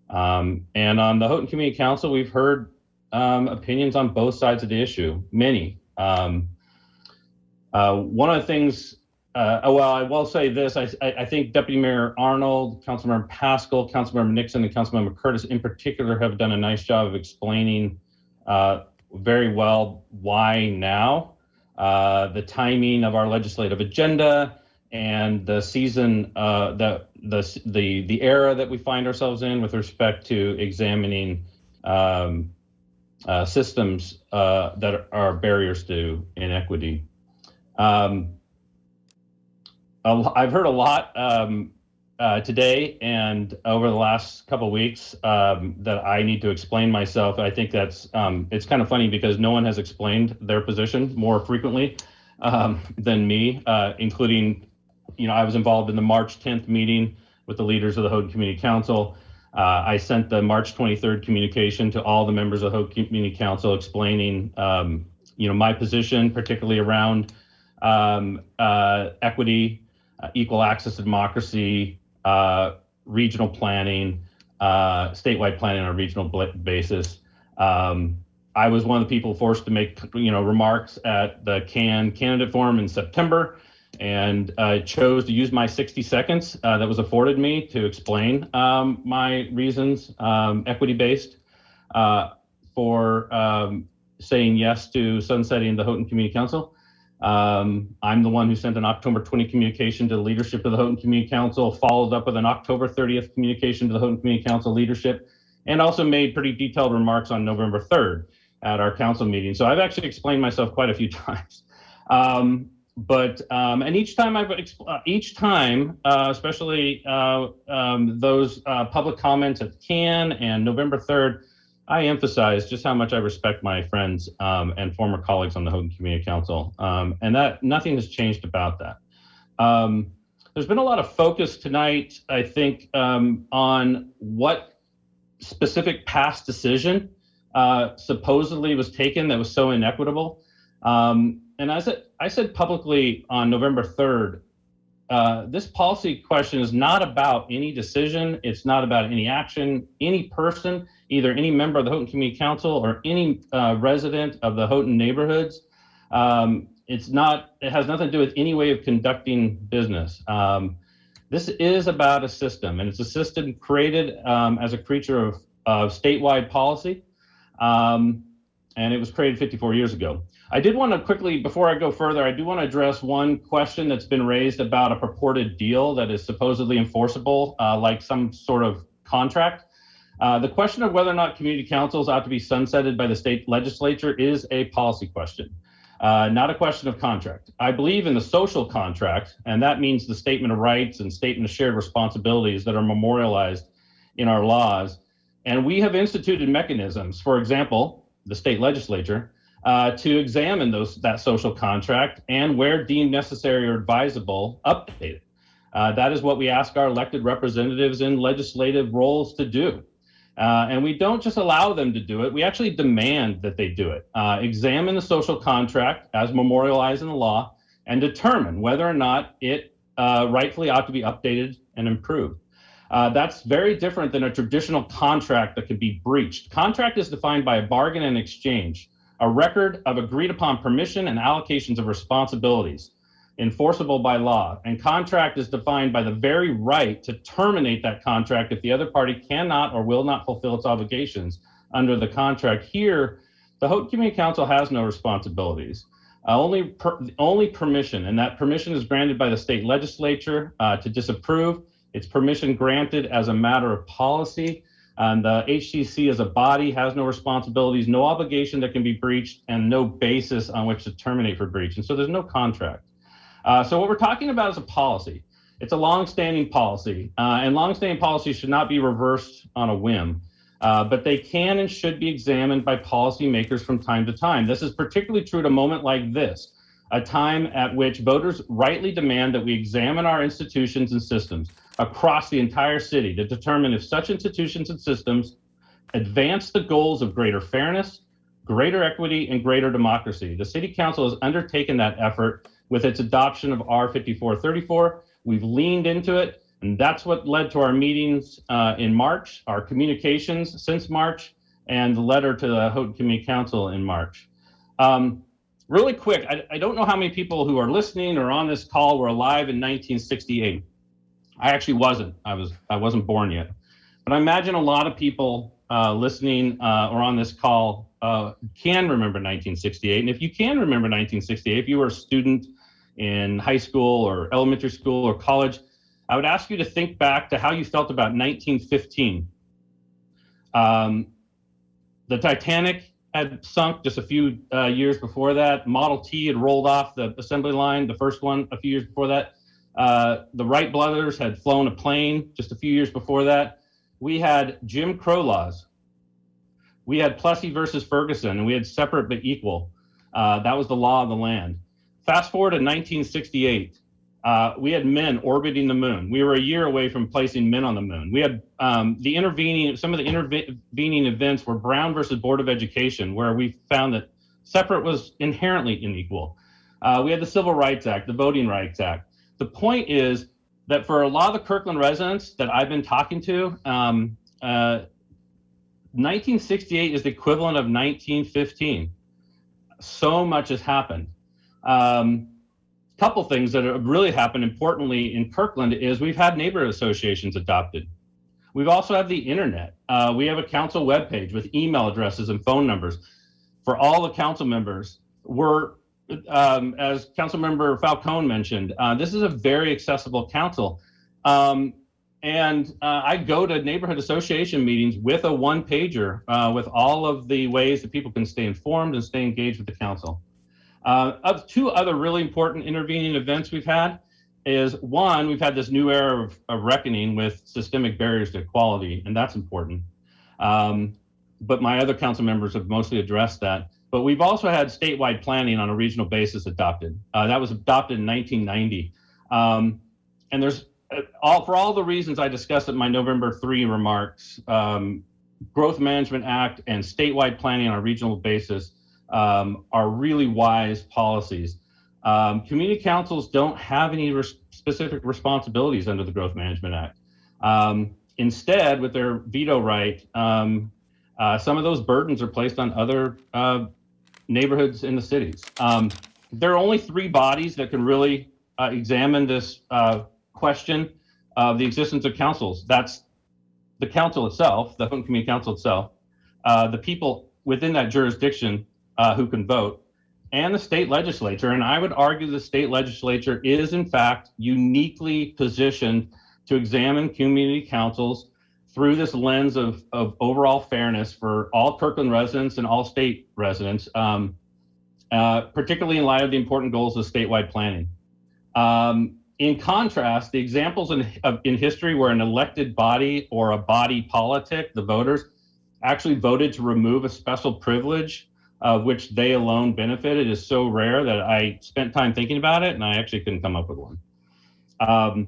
And on the Houghton Community Council, we've heard opinions on both sides of the issue, many. One of the things, well, I will say this, I think Deputy Mayor Arnold, Councilmember Pascal, Councilmember Nixon, and Councilmember Curtis in particular have done a nice job of explaining very well why now, the timing of our legislative agenda, and the season, the era that we find ourselves in with respect to examining systems that are barriers to inequity. I've heard a lot today and over the last couple of weeks that I need to explain myself. I think that's it's kind of funny because no one has explained their position more frequently than me, including, you know, I was involved in the March 10th meeting with the leaders of the Houghton Community Council. I sent the March 23rd communication to all the members of the Houghton Community Council explaining, you know, my position, particularly around equity, equal access to democracy, regional planning, statewide planning on a regional basis. I was one of the people forced to make, you know, remarks at the CAN candidate forum in September, and I chose to use my 60 seconds that was afforded me to explain my reasons, equity-based, for saying yes to sunsetting the Houghton Community Council. I'm the one who sent an October 20 communication to the leadership of the Houghton Community Council, followed up with an October 30th communication to the Houghton Community Council leadership, and also made pretty detailed remarks on November 3rd at our council meeting. So I've actually explained myself quite a few times. And each time, especially those public comments at CAN and November 3rd, I emphasize just how much I respect my friends and former colleagues on the Houghton Community Council, and that nothing has changed about that. There's been a lot of focus tonight, I think, on what specific past decision supposedly was taken that was so inequitable. And as I said publicly on November 3rd, this policy question is not about any decision. It's not about any action, any person, either any member of the Houghton Community Council or any resident of the Houghton neighborhoods. It has nothing to do with any way of conducting business. This is about a system, and it's a system created as a creature of statewide policy. And it was created 54 years ago. I did want to quickly, before I go further, I do want to address one question that's been raised about a purported deal that is supposedly enforceable, like some sort of contract. The question of whether or not community councils ought to be sunsetted by the state legislature is a policy question, not a question of contract. I believe in the social contract, and that means the statement of rights and statement of shared responsibilities that are memorialized in our laws. And we have instituted mechanisms, for example, the state legislature, to examine that social contract and, where deemed necessary or advisable, update it. That is what we ask our elected representatives in legislative roles to do. And we don't just allow them to do it, we actually demand that they do it. Examine the social contract as memorialized in the law and determine whether or not it rightfully ought to be updated and improved. That's very different than a traditional contract that could be breached. Contract is defined by a bargain and exchange, a record of agreed upon permission and allocations of responsibilities, enforceable by law. And contract is defined by the very right to terminate that contract if the other party cannot or will not fulfill its obligations under the contract. Here, the Houghton Community Council has no responsibilities, only permission, and that permission is granted by the state legislature to disapprove. It's permission granted as a matter of policy. And the HCC as a body has no responsibilities, no obligation that can be breached, and no basis on which to terminate for breach. And so there's no contract. So what we're talking about is a policy. It's a longstanding policy, and longstanding policies should not be reversed on a whim, but they can and should be examined by policymakers from time to time. This is particularly true at a moment like this, a time at which voters rightly demand that we examine our institutions and systems across the entire city to determine if such institutions and systems advance the goals of greater fairness, greater equity, and greater democracy. The City Council has undertaken that effort with its adoption of R5434. We've leaned into it, and that's what led to our meetings in March, our communications since March, and the letter to the Houghton Community Council in March. Really quick, I don't know how many people who are listening or on this call were alive in 1968. I actually wasn't. I wasn't born yet. But I imagine a lot of people listening or on this call can remember 1968. And if you can remember 1968, if you were a student in high school or elementary school or college, I would ask you to think back to how you felt about 1915. The Titanic had sunk just a few years before that. Model T had rolled off the assembly line, the first one a few years before that. The Wright brothers had flown a plane just a few years before that. We had Jim Crow laws. We had Plessy versus Ferguson, and we had separate but equal. That was the law of the land. Fast forward to 1968. We had men orbiting the moon. We were a year away from placing men on the moon. We had some of the intervening events were Brown versus Board of Education, where we found that separate was inherently unequal. We had the Civil Rights Act, the Voting Rights Act. The point is that for a lot of the Kirkland residents that I've been talking to, 1968 is the equivalent of 1915. So much has happened. Couple things that have really happened importantly in Kirkland is we've had neighborhood associations adopted. We've also had the internet. We have a council webpage with email addresses and phone numbers for all the council members. We're, as Councilmember Falcone mentioned, this is a very accessible council. I go to neighborhood association meetings with a one-pager with all of the ways that people can stay informed and stay engaged with the council. Of two other really important intervening events we've had is, one, we've had this new era of reckoning with systemic barriers to equality, and that's important. But my other council members have mostly addressed that. But we've also had statewide planning on a regional basis adopted. That was adopted in 1990. And there's for all the reasons I discussed in my November 3 remarks, Growth Management Act and statewide planning on a regional basis are really wise policies. Community councils don't have any specific responsibilities under the Growth Management Act. Instead, with their veto right, some of those burdens are placed on other neighborhoods in the cities. There are only three bodies that can really examine this question of the existence of councils. That's the council itself, the Houghton Community Council itself, the people within that jurisdiction who can vote, and the state legislature. And I would argue the state legislature is, in fact, uniquely positioned to examine community councils through this lens of overall fairness for all Kirkland residents and all state residents, particularly in light of the important goals of statewide planning. In contrast, the examples in history where an elected body or a body politic, the voters, actually voted to remove a special privilege which they alone benefited is so rare that I spent time thinking about it and I actually couldn't come up with one.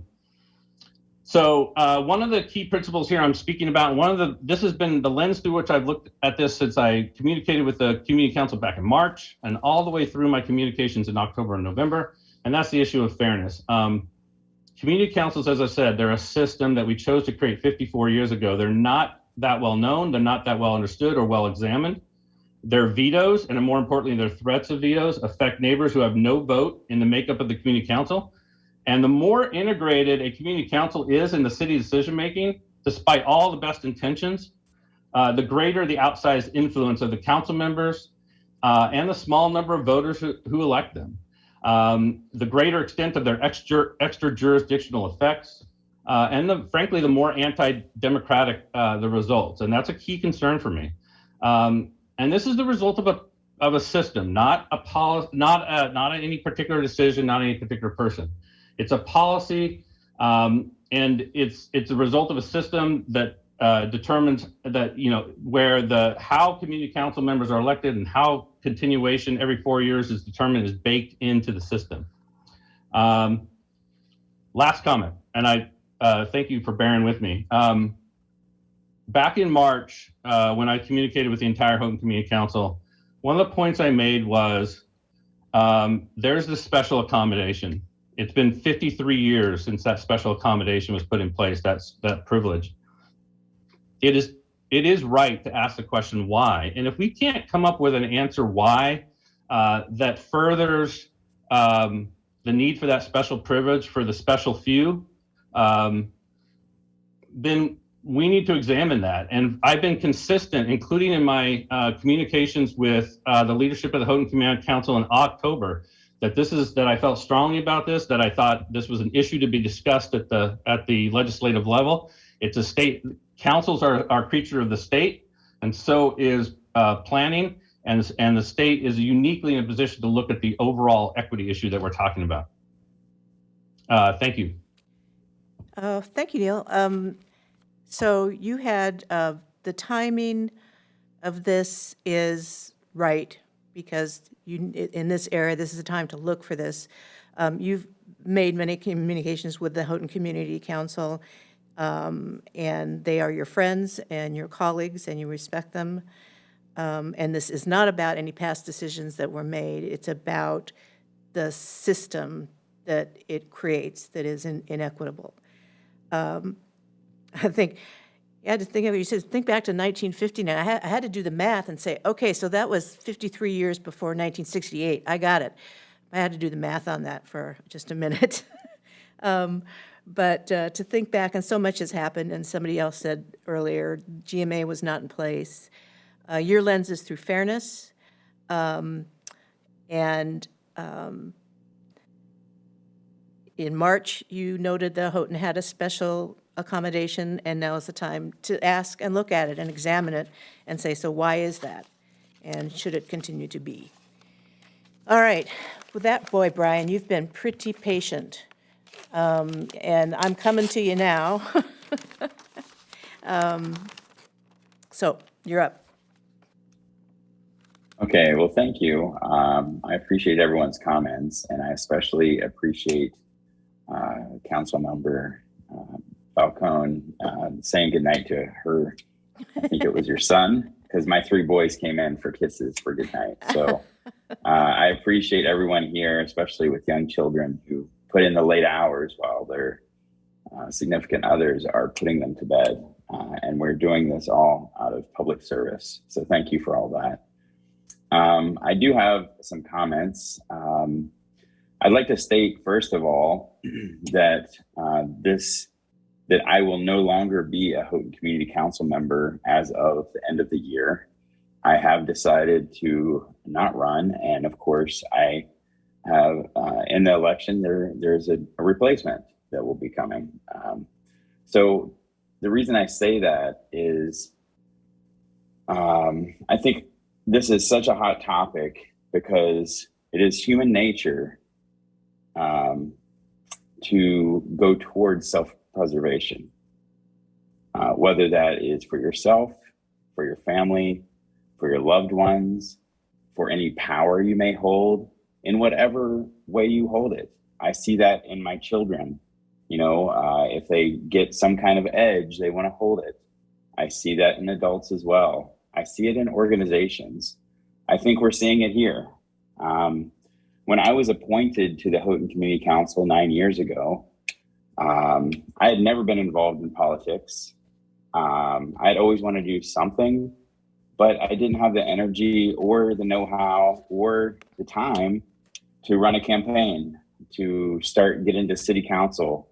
So one of the key principles here I'm speaking about, this has been the lens through which I've looked at this since I communicated with the Community Council back in March and all the way through my communications in October and November, and that's the issue of fairness. Community councils, as I said, they're a system that we chose to create 54 years ago. They're not that well known, they're not that well understood or well examined. Their vetoes, and more importantly, their threats of vetoes, affect neighbors who have no vote in the makeup of the community council. And the more integrated a community council is in the city decision-making, despite all the best intentions, the greater the outsized influence of the council members and the small number of voters who elect them. The greater extent of their extra jurisdictional effects, and frankly, the more anti-democratic the results. And that's a key concern for me. And this is the result of a system, not a policy, not any particular decision, not any particular person. It's a policy, and it's a result of a system that determines that, where how community council members are elected and how continuation every 4 years is determined is baked into the system. Last comment, and I thank you for bearing with me. Back in March, when I communicated with the entire Houghton Community Council, one of the points I made was there's this special accommodation. It's been 53 years since that special accommodation was put in place, that privilege. It is right to ask the question why. And if we can't come up with an answer why that furthers the need for that special privilege for the special few, then we need to examine that. And I've been consistent, including in my communications with the leadership of the Houghton Community Council in October, that I felt strongly about this, that I thought this was an issue to be discussed at the legislative level. It's a state, councils are a creature of the state, and so is planning, and the state is uniquely in a position to look at the overall equity issue that we're talking about. Thank you. Thank you, Neil. So you had the timing of this is right, because in this area, this is the time to look for this. You've made many communications with the Houghton Community Council, and they are your friends and your colleagues, and you respect them. And this is not about any past decisions that were made. It's about the system that it creates that is inequitable. I think you had to think of it. You said, think back to 1959. I had to do the math and say, okay, so that was 53 years before 1968. I got it. I had to do the math on that for just a minute. But to think back, and so much has happened, and somebody else said earlier, GMA was not in place. Your lens is through fairness, and in March, you noted that Houghton had a special accommodation, and now is the time to ask and look at it and examine it and say, so why is that? And should it continue to be? All right, with that, boy, Brian, you've been pretty patient. And I'm coming to you now. So you're up. Okay, well, thank you. I appreciate everyone's comments, and I especially appreciate Council Member Falcone saying goodnight to her. I think it was your son, because my 3 boys came in for kisses for goodnight. So I appreciate everyone here, especially with young children who put in the late hours while their significant others are putting them to bed. And we're doing this all out of public service. So thank you for all that. I do have some comments. I'd like to state, first of all, that that I will no longer be a Houghton Community Council member as of the end of the year. I have decided to not run, and of course, I have in the election there's a replacement that will be coming. So the reason I say that is I think this is such a hot topic because it is human nature to go towards self-preservation, whether that is for yourself, for your family, for your loved ones, for any power you may hold in whatever way you hold it. I see that in my children. If they get some kind of edge, they want to hold it. I see that in adults as well. I see it in organizations. I think we're seeing it here. When I was appointed to the Houghton Community Council 9 years ago, I had never been involved in politics. I'd always wanted to do something, but I didn't have the energy or the know-how or the time to run a campaign, to get into city council.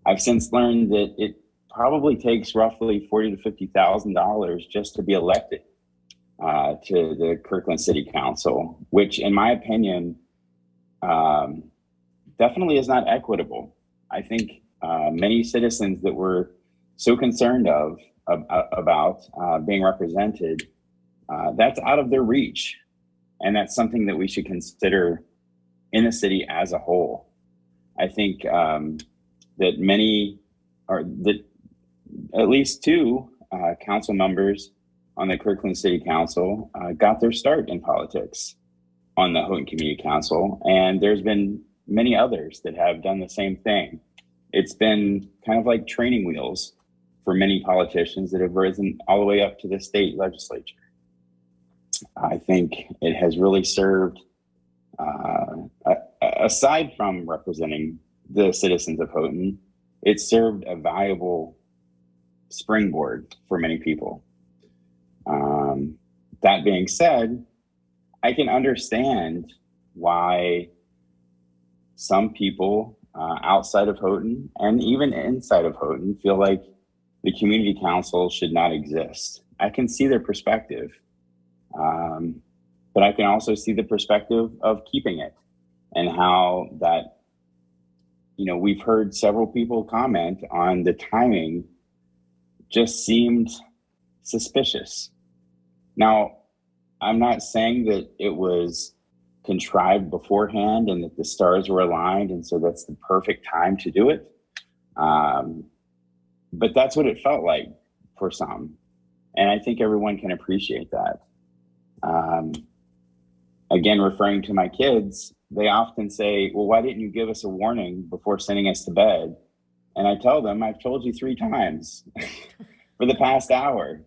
I've since learned that it probably takes roughly $40,000 to $50,000 just to be elected to the Kirkland City Council, which in my opinion, definitely is not equitable. I think many citizens that were so concerned about being represented, that's out of their reach. And that's something that we should consider in the city as a whole. I think that at least two council members on the Kirkland City Council got their start in politics on the Houghton Community Council. And there's been many others that have done the same thing. It's been kind of like training wheels for many politicians that have risen all the way up to the state legislature. I think it has really served, aside from representing the citizens of Houghton, it served a valuable springboard for many people. That being said, I can understand why some people outside of Houghton and even inside of Houghton feel like the community council should not exist. I can see their perspective, but I can also see the perspective of keeping it, and how that, we've heard several people comment on the timing just seemed suspicious. Now, I'm not saying that it was contrived beforehand and that the stars were aligned and so that's the perfect time to do it. But that's what it felt like for some. And I think everyone can appreciate that. Again, referring to my kids, they often say, well, why didn't you give us a warning before sending us to bed? And I tell them, I've told you 3 times for the past hour,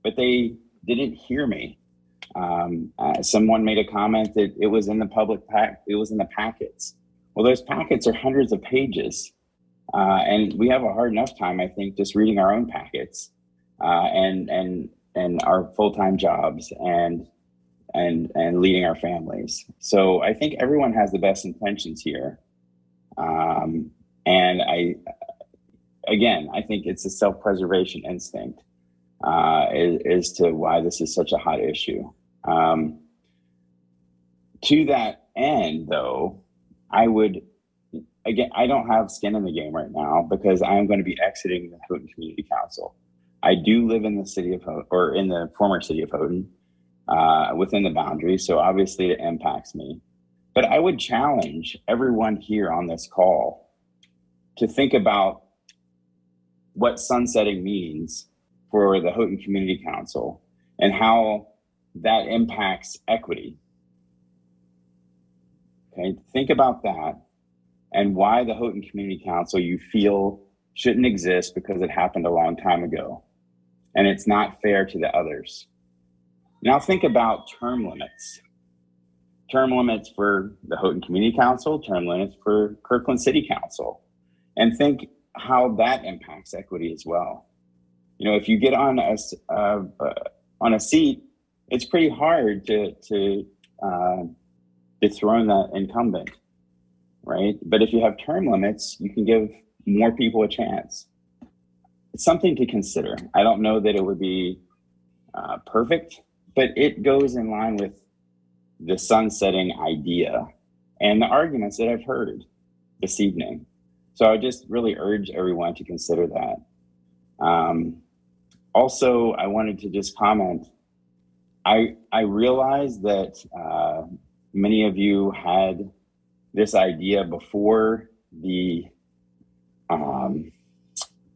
but they didn't hear me. Someone made a comment that it was in the it was in the packets. Well, those packets are hundreds of pages. And we have a hard enough time, I think, just reading our own packets and our full-time jobs and leading our families. So I think everyone has the best intentions here. And I think it's a self-preservation instinct as to why this is such a hot issue. To that end, though, I don't have skin in the game right now because I am going to be exiting the Houghton Community Council. I do live in the city of Houghton, or in the former city of Houghton, within the boundaries, so obviously it impacts me. But I would challenge everyone here on this call to think about what sunsetting means for the Houghton Community Council and how that impacts equity. Okay, think about that and why the Houghton Community Council you feel shouldn't exist because it happened a long time ago and it's not fair to the others. Now think about term limits. Term limits for the Houghton Community Council, term limits for Kirkland City Council, and think how that impacts equity as well. If you get on a seat, it's pretty hard to dethrone the incumbent, right? But if you have term limits, you can give more people a chance. It's something to consider. I don't know that it would be perfect, but it goes in line with the sunsetting idea and the arguments that I've heard this evening. So I just really urge everyone to consider that. Also, I wanted to just comment, I realize that many of you had this idea before the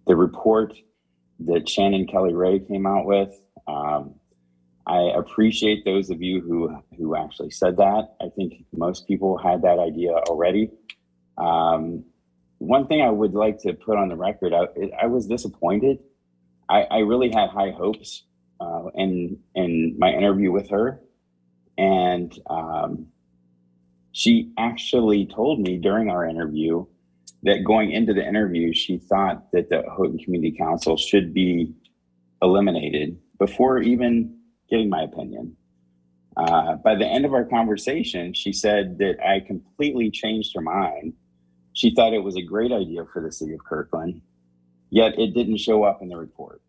report that Shannon Kelly Ray came out with. I appreciate those of you who actually said that. I think most people had that idea already. One thing I would like to put on the record, I was disappointed. I really had high hopes in my interview with her. And she actually told me during our interview that going into the interview, she thought that the Houghton Community Council should be eliminated before even getting my opinion. By the end of our conversation, she said that I completely changed her mind. She thought it was a great idea for the city of Kirkland, yet it didn't show up in the report.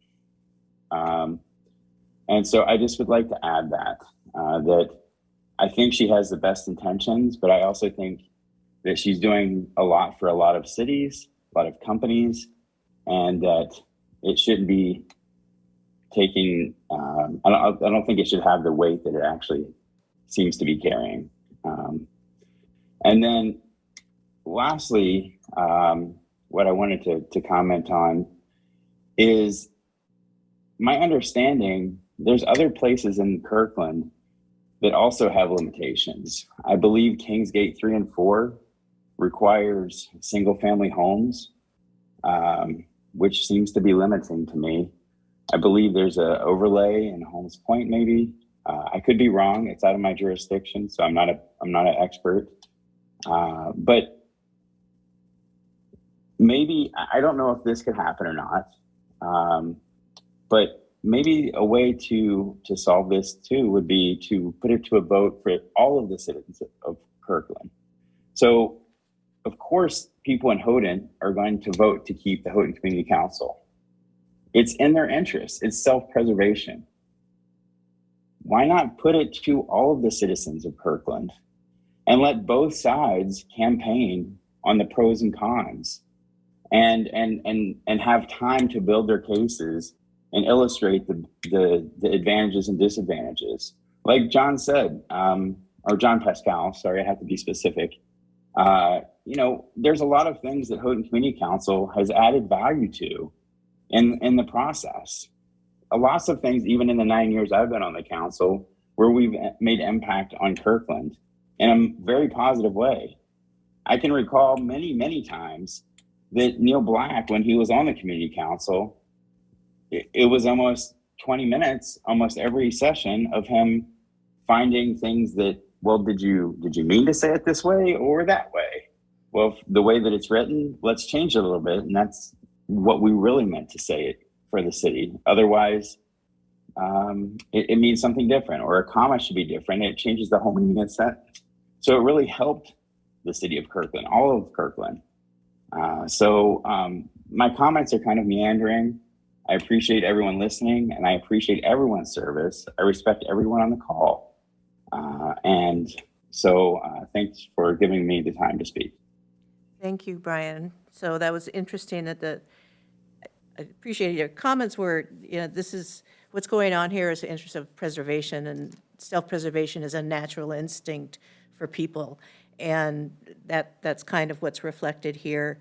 And so I just would like to add that I think she has the best intentions, but I also think that she's doing a lot for a lot of cities, a lot of companies, and that it shouldn't be taking, I don't think it should have the weight that it actually seems to be carrying. And then lastly, what I wanted to comment on is my understanding, there's other places in Kirkland that also have limitations. I believe Kingsgate 3 and 4 requires single family homes, which seems to be limiting to me. I believe there's an overlay in Holmes Point, maybe. I could be wrong. It's out of my jurisdiction, so I'm not an expert. But maybe, I don't know if this could happen or not. But maybe a way to solve this too would be to put it to a vote for all of the citizens of Kirkland. So, of course, people in Houghton are going to vote to keep the Houghton Community Council. It's in their interest. It's self-preservation. Why not put it to all of the citizens of Kirkland and let both sides campaign on the pros and cons and have time to build their cases and illustrate the advantages and disadvantages. Like John said, or John Pascal, sorry, I have to be specific. There's a lot of things that Houghton Community Council has added value to in the process. Lots of things, even in the 9 years I've been on the council, where we've made impact on Kirkland in a very positive way. I can recall many, many times that Neil Black, when he was on the community council, it was almost 20 minutes, almost every session, of him finding things that, well, did you mean to say it this way or that way? Well, the way that it's written, let's change it a little bit. And that's what we really meant to say it for the city. Otherwise, it means something different, or a comma should be different. It changes the whole meaning of the sentence. So it really helped the city of Kirkland, all of Kirkland. So my comments are kind of meandering. I appreciate everyone listening, and I appreciate everyone's service. I respect everyone on the call. And so thanks for giving me the time to speak. Thank you, Brian. So that was interesting that I appreciate your comments were, this is what's going on here is the interest of preservation, and self-preservation is a natural instinct for people. And that's kind of what's reflected here.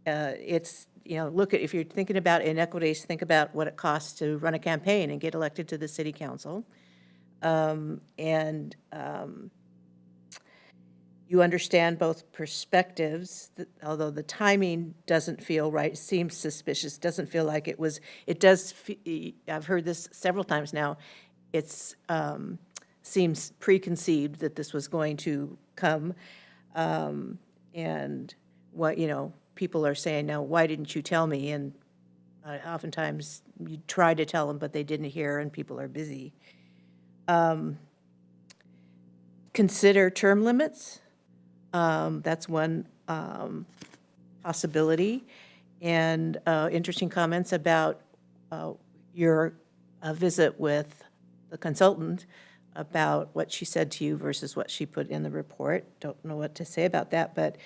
It's, if you're thinking about inequities, think about what it costs to run a campaign and get elected to the city council. You understand both perspectives, although the timing doesn't feel right, seems suspicious, doesn't feel like it was, I've heard this several times now, it's seems preconceived that this was going to come. And what, people are saying now, why didn't you tell me? And oftentimes you try to tell them, but they didn't hear, and people are busy. Consider term limits. That's one possibility. And interesting comments about your visit with the consultant, about what she said to you versus what she put in the report. Don't know what to say about that, but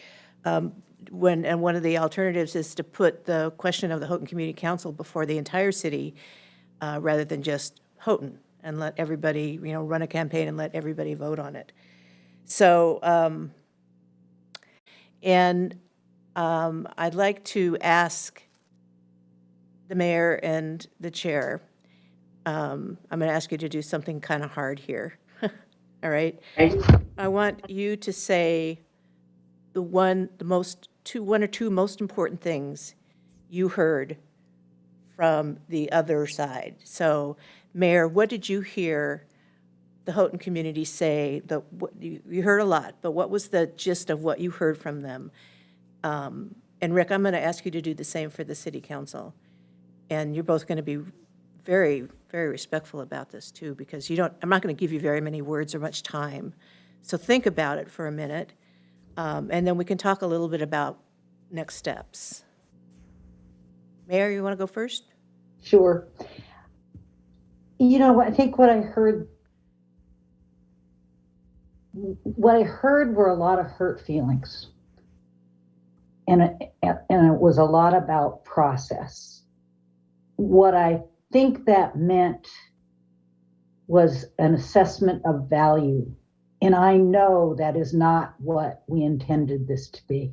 one of the alternatives is to put the question of the Houghton Community Council before the entire city, rather than just Houghton, and let everybody, run a campaign and let everybody vote on it. So, I'd like to ask the mayor and the chair, I'm going to ask you to do something kind of hard here. All right? I want you to say one or two most important things you heard from the other side. So, Mayor, what did you hear the Houghton community say? You heard a lot, but what was the gist of what you heard from them? And Rick, I'm going to ask you to do the same for the city council. And you're both going to be very, very respectful about this too, because I'm not going to give you very many words or much time. So think about it for a minute. And then we can talk a little bit about next steps. Mayor, you want to go first? Sure. I think what I heard were a lot of hurt feelings. And it was a lot about process. What I think that meant was an assessment of value. And I know that is not what we intended this to be.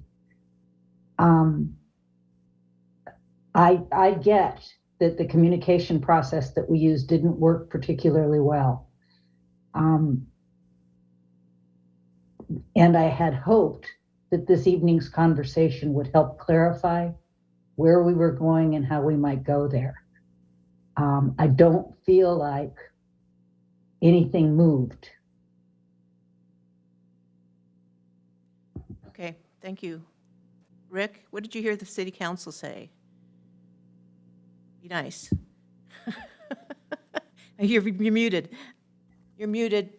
I get that the communication process that we used didn't work particularly well. And I had hoped that this evening's conversation would help clarify where we were going and how we might go there. I don't feel like anything moved. Okay, thank you. Rick, what did you hear the city council say? Be nice. You're muted. You're muted.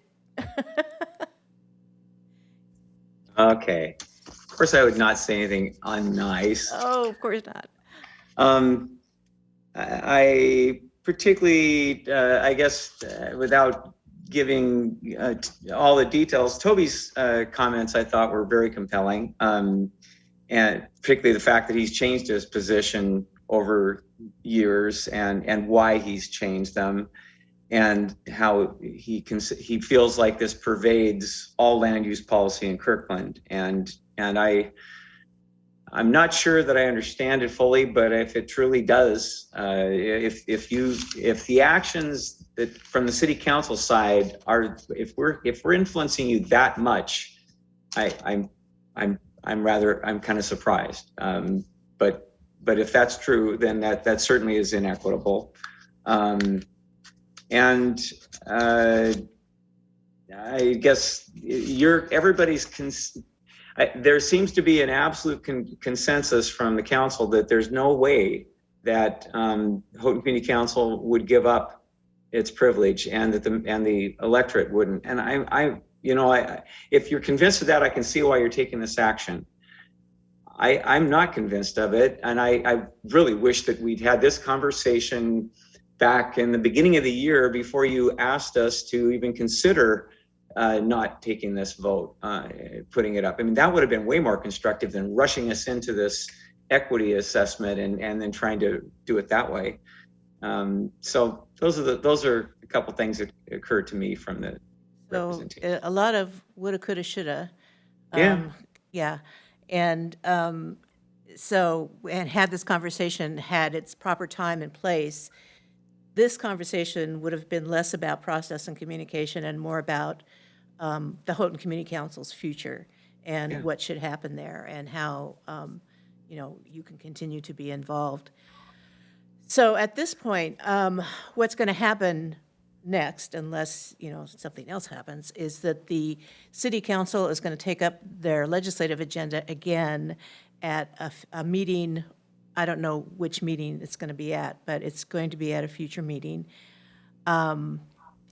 Okay. Of course, I would not say anything unnice. Oh, of course not. I particularly, I guess, without giving all the details, Toby's comments I thought were very compelling, and particularly the fact that he's changed his position over years and why he's changed them, and how he feels like this pervades all land use policy in Kirkland. And I'm not sure that I understand it fully, but if it truly does, if the actions that from the city council side are, if we're influencing you that much, I'm kind of surprised. But if that's true, then that certainly is inequitable. And I guess there seems to be an absolute consensus from the council that there's no way that Houghton Community Council would give up its privilege, and that the electorate wouldn't. And if you're convinced of that, I can see why you're taking this action. I'm not convinced of it, and I really wish that we'd had this conversation back in the beginning of the year before you asked us to even consider not taking this vote, putting it up. I mean, that would have been way more constructive than rushing us into this equity assessment and then trying to do it that way. So those are a couple things that occurred to me from the representation. A lot of woulda, coulda, shoulda. Yeah. And and had this conversation had its proper time and place, this conversation would have been less about process and communication and more about the Houghton Community Council's future and what should happen there, and how you can continue to be involved. So at this point, what's going to happen next, unless something else happens, is that the city council is going to take up their legislative agenda again at a meeting. I don't know which meeting it's going to be at, but it's going to be at a future meeting.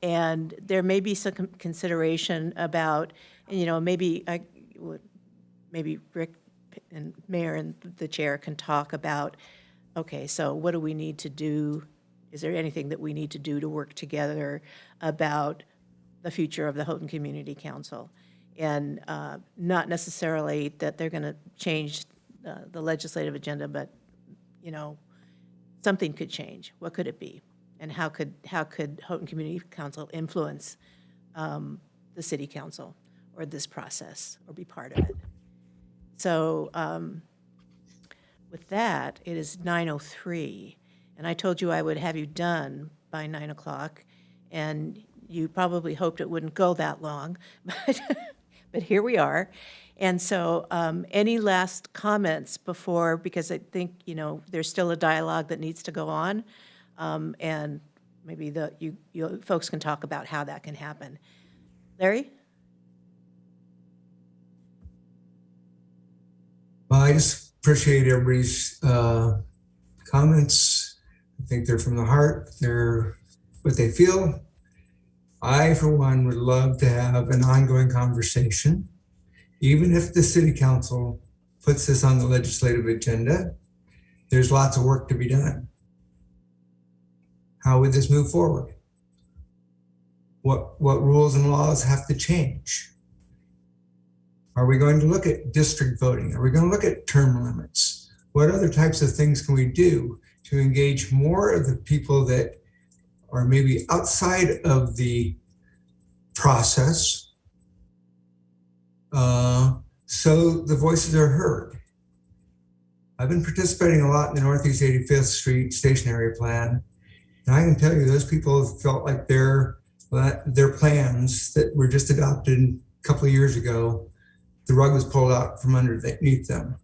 And there may be some consideration about, maybe Rick and Mayor and the chair can talk about, okay, so what do we need to do? Is there anything that we need to do to work together about the future of the Houghton Community Council? And not necessarily that they're going to change the legislative agenda, but something could change. What could it be? And how could Houghton Community Council influence the city council or this process or be part of it? So with that, it is 9:03, and I told you I would have you done by 9 o'clock, and you probably hoped it wouldn't go that long, but here we are. And so any last comments before, because I think, there's still a dialogue that needs to go on, and maybe you folks can talk about how that can happen. Larry? Well, I just appreciate everybody's comments. I think they're from the heart. They're what they feel. I, for one, would love to have an ongoing conversation, even if the city council puts this on the legislative agenda. There's lots of work to be done. How would this move forward? What rules and laws have to change? Are we going to look at district voting? Are we going to look at term limits? What other types of things can we do to engage more of the people that are maybe outside of the process, so the voices are heard? I've been participating a lot in the Northeast 85th Street stationary plan, and I can tell you those people have felt like their plans that were just adopted a couple of years ago, the rug was pulled out from underneath them.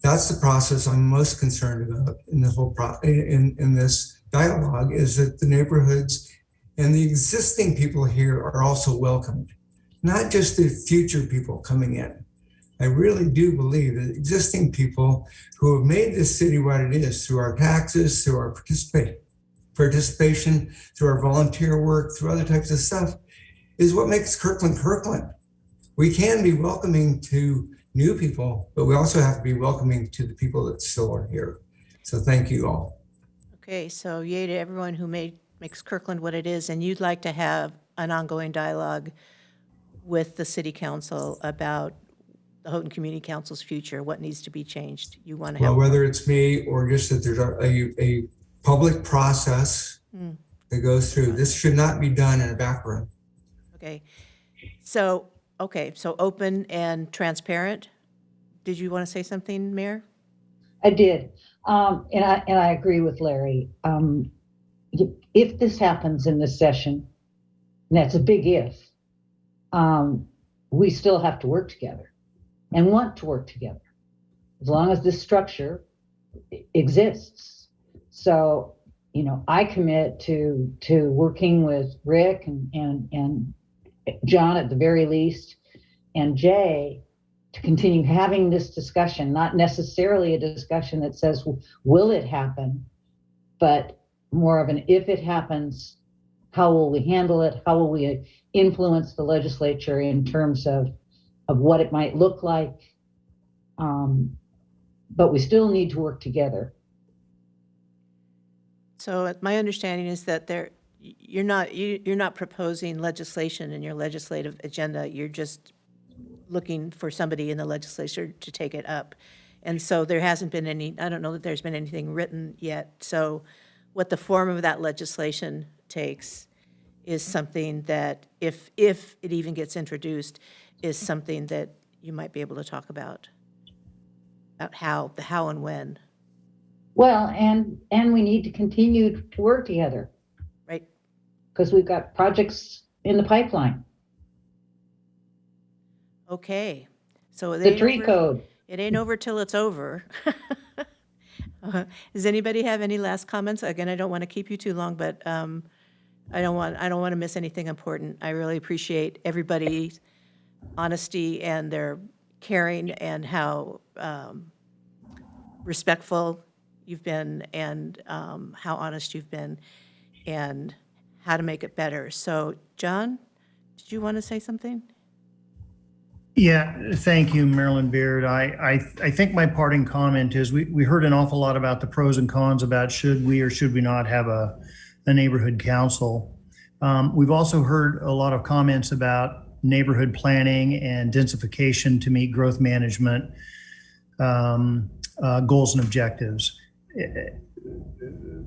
That's the process I'm most concerned about in the whole in this dialogue, is that the neighborhoods and the existing people here are also welcomed, not just the future people coming in. I really do believe that existing people who have made this city what it is through our taxes, through our participation, through our volunteer work, through other types of stuff, is what makes Kirkland Kirkland. We can be welcoming to new people, but we also have to be welcoming to the people that still are here. So thank you all. Okay, so yay to everyone who makes Kirkland what it is, and you'd like to have an ongoing dialogue with the city council about the Houghton Community Council's future, what needs to be changed. You want to have. Well, whether it's me or just that there's a public process that goes through. This should not be done in a back room. Okay, so open and transparent. Did you want to say something, Mayor? I did, and I agree with Larry. If this happens in this session, and that's a big if, we still have to work together and want to work together as long as this structure exists. So, I commit to working with Rick and John at the very least, and Jay, to continue having this discussion, not necessarily a discussion that says, will it happen, but more of an, if it happens, how will we handle it? How will we influence the legislature in terms of what it might look like? But we still need to work together. So my understanding is that you're not proposing legislation in your legislative agenda. You're just looking for somebody in the legislature to take it up. And so there hasn't been I don't know that there's been anything written yet. So what the form of that legislation takes is something that, if it even gets introduced, is something that you might be able to talk about how and when. Well, and we need to continue to work together. Right. Because we've got projects in the pipeline. Okay. So the tree code. It ain't over till it's over. Does anybody have any last comments? Again, I don't want to keep you too long, but I don't want to miss anything important. I really appreciate everybody's honesty and their caring and how respectful you've been, and how honest you've been, and how to make it better. So, John, did you want to say something? Yeah, thank you, Marilyn Beard. I think my parting comment is we heard an awful lot about the pros and cons about should we or should we not have a neighborhood council. We've also heard a lot of comments about neighborhood planning and densification to meet growth management goals and objectives.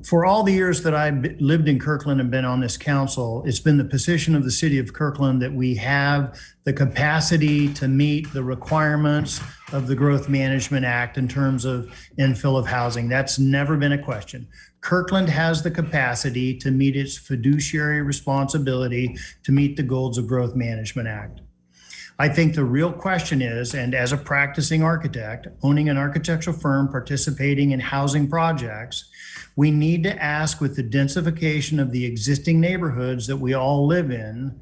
For all the years that I've lived in Kirkland and been on this council, it's been the position of the city of Kirkland that we have the capacity to meet the requirements of the Growth Management Act in terms of infill of housing. That's never been a question. Kirkland has the capacity to meet its fiduciary responsibility to meet the goals of Growth Management Act. I think the real question is, and as a practicing architect, owning an architectural firm, participating in housing projects, we need to ask, with the densification of the existing neighborhoods that we all live in,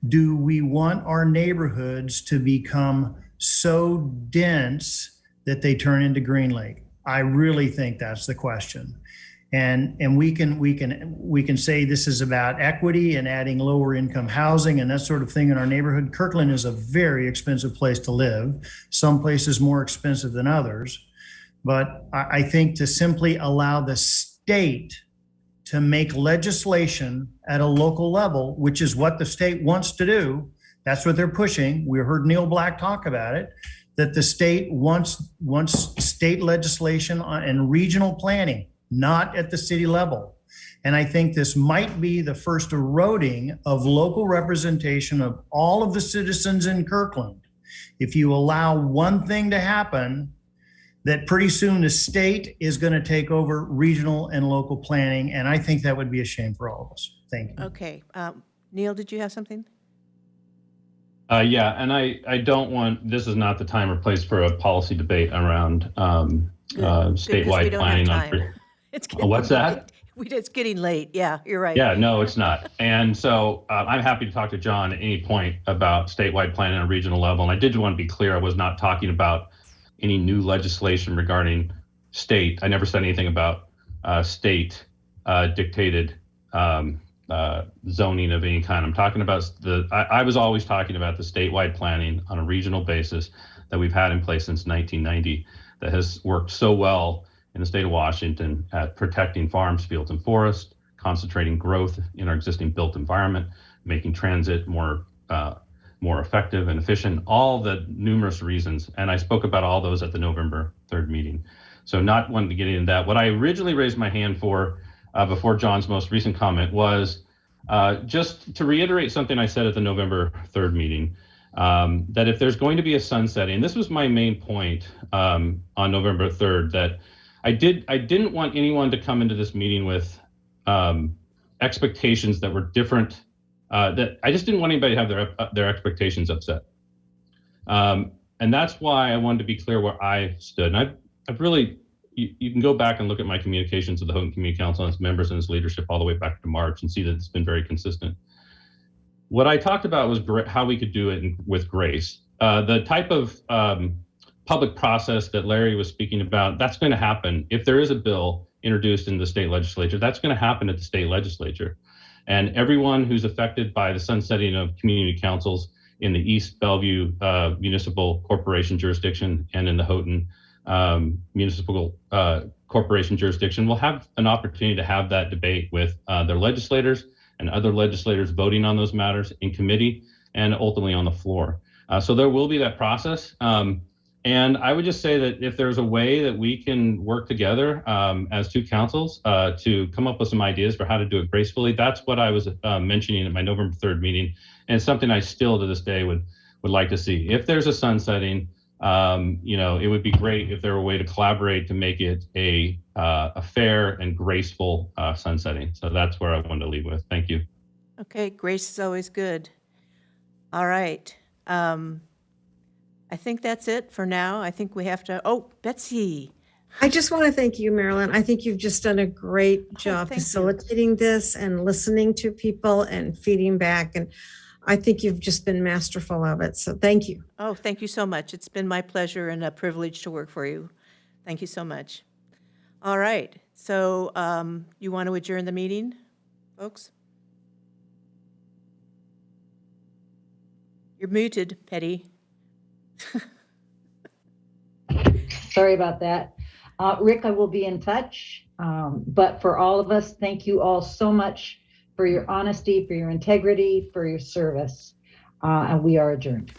do we want our neighborhoods to become so dense that they turn into Green Lake? I really think that's the question. And we can say this is about equity and adding lower income housing and that sort of thing in our neighborhood. Kirkland is a very expensive place to live. Some places more expensive than others. But I think to simply allow the state to make legislation at a local level, which is what the state wants to do, that's what they're pushing. We heard Neil Black talk about it, that the state wants state legislation and regional planning, not at the city level. And I think this might be the first eroding of local representation of all of the citizens in Kirkland. If you allow one thing to happen, that pretty soon the state is going to take over regional and local planning. And I think that would be a shame for all of us. Thank you. Okay. Neil, did you have something? Yeah, and I don't want, this is not the time or place for a policy debate around statewide planning. It's getting what's that? It's getting late. Yeah, you're right. Yeah, no, it's not. And so I'm happy to talk to John at any point about statewide planning on a regional level. And I did want to be clear, I was not talking about any new legislation regarding state. I never said anything about state dictated zoning of any kind. I'm talking about I was always talking about the statewide planning on a regional basis that we've had in place since 1990 that has worked so well in the state of Washington at protecting farms, fields, and forests, concentrating growth in our existing built environment, making transit more effective and efficient, all the numerous reasons. And I spoke about all those at the November 3rd meeting. So not wanting to get into that. What I originally raised my hand for before John's most recent comment was just to reiterate something I said at the November 3rd meeting, that if there's going to be a sunsetting, this was my main point on November 3rd, that I didn't want anyone to come into this meeting with expectations that were different. That I just didn't want anybody to have their expectations upset. And that's why I wanted to be clear where I stood. And I've really, you can go back and look at my communications with the Houghton Community Council and its members and its leadership all the way back to March and see that it's been very consistent. What I talked about was how we could do it with grace. The type of public process that Larry was speaking about, that's going to happen. If there is a bill introduced in the state legislature, that's going to happen at the state legislature. And everyone who's affected by the sunsetting of community councils in the East Bellevue Municipal Corporation jurisdiction and in the Houghton Municipal Corporation jurisdiction will have an opportunity to have that debate with their legislators and other legislators voting on those matters in committee and ultimately on the floor. So there will be that process. And I would just say that if there's a way that we can work together as two councils to come up with some ideas for how to do it gracefully, that's what I was mentioning at my November 3rd meeting. And it's something I still to this day would like to see. If there's a sunsetting, it would be great if there were a way to collaborate to make it a fair and graceful sunsetting. So that's where I wanted to leave with. Thank you. Okay, grace is always good. All right. I think that's it for now. I think we have to, Betsy. I just want to thank you, Marilyn. I think you've just done a great job facilitating this and listening to people and feeding back. And I think you've just been masterful of it. So thank you. Oh, thank you so much. It's been my pleasure and a privilege to work for you. Thank you so much. All right. So you want to adjourn the meeting, folks? You're muted, Petty. Sorry about that. Rick, I will be in touch. But for all of us, thank you all so much for your honesty, for your integrity, for your service. And we are adjourned.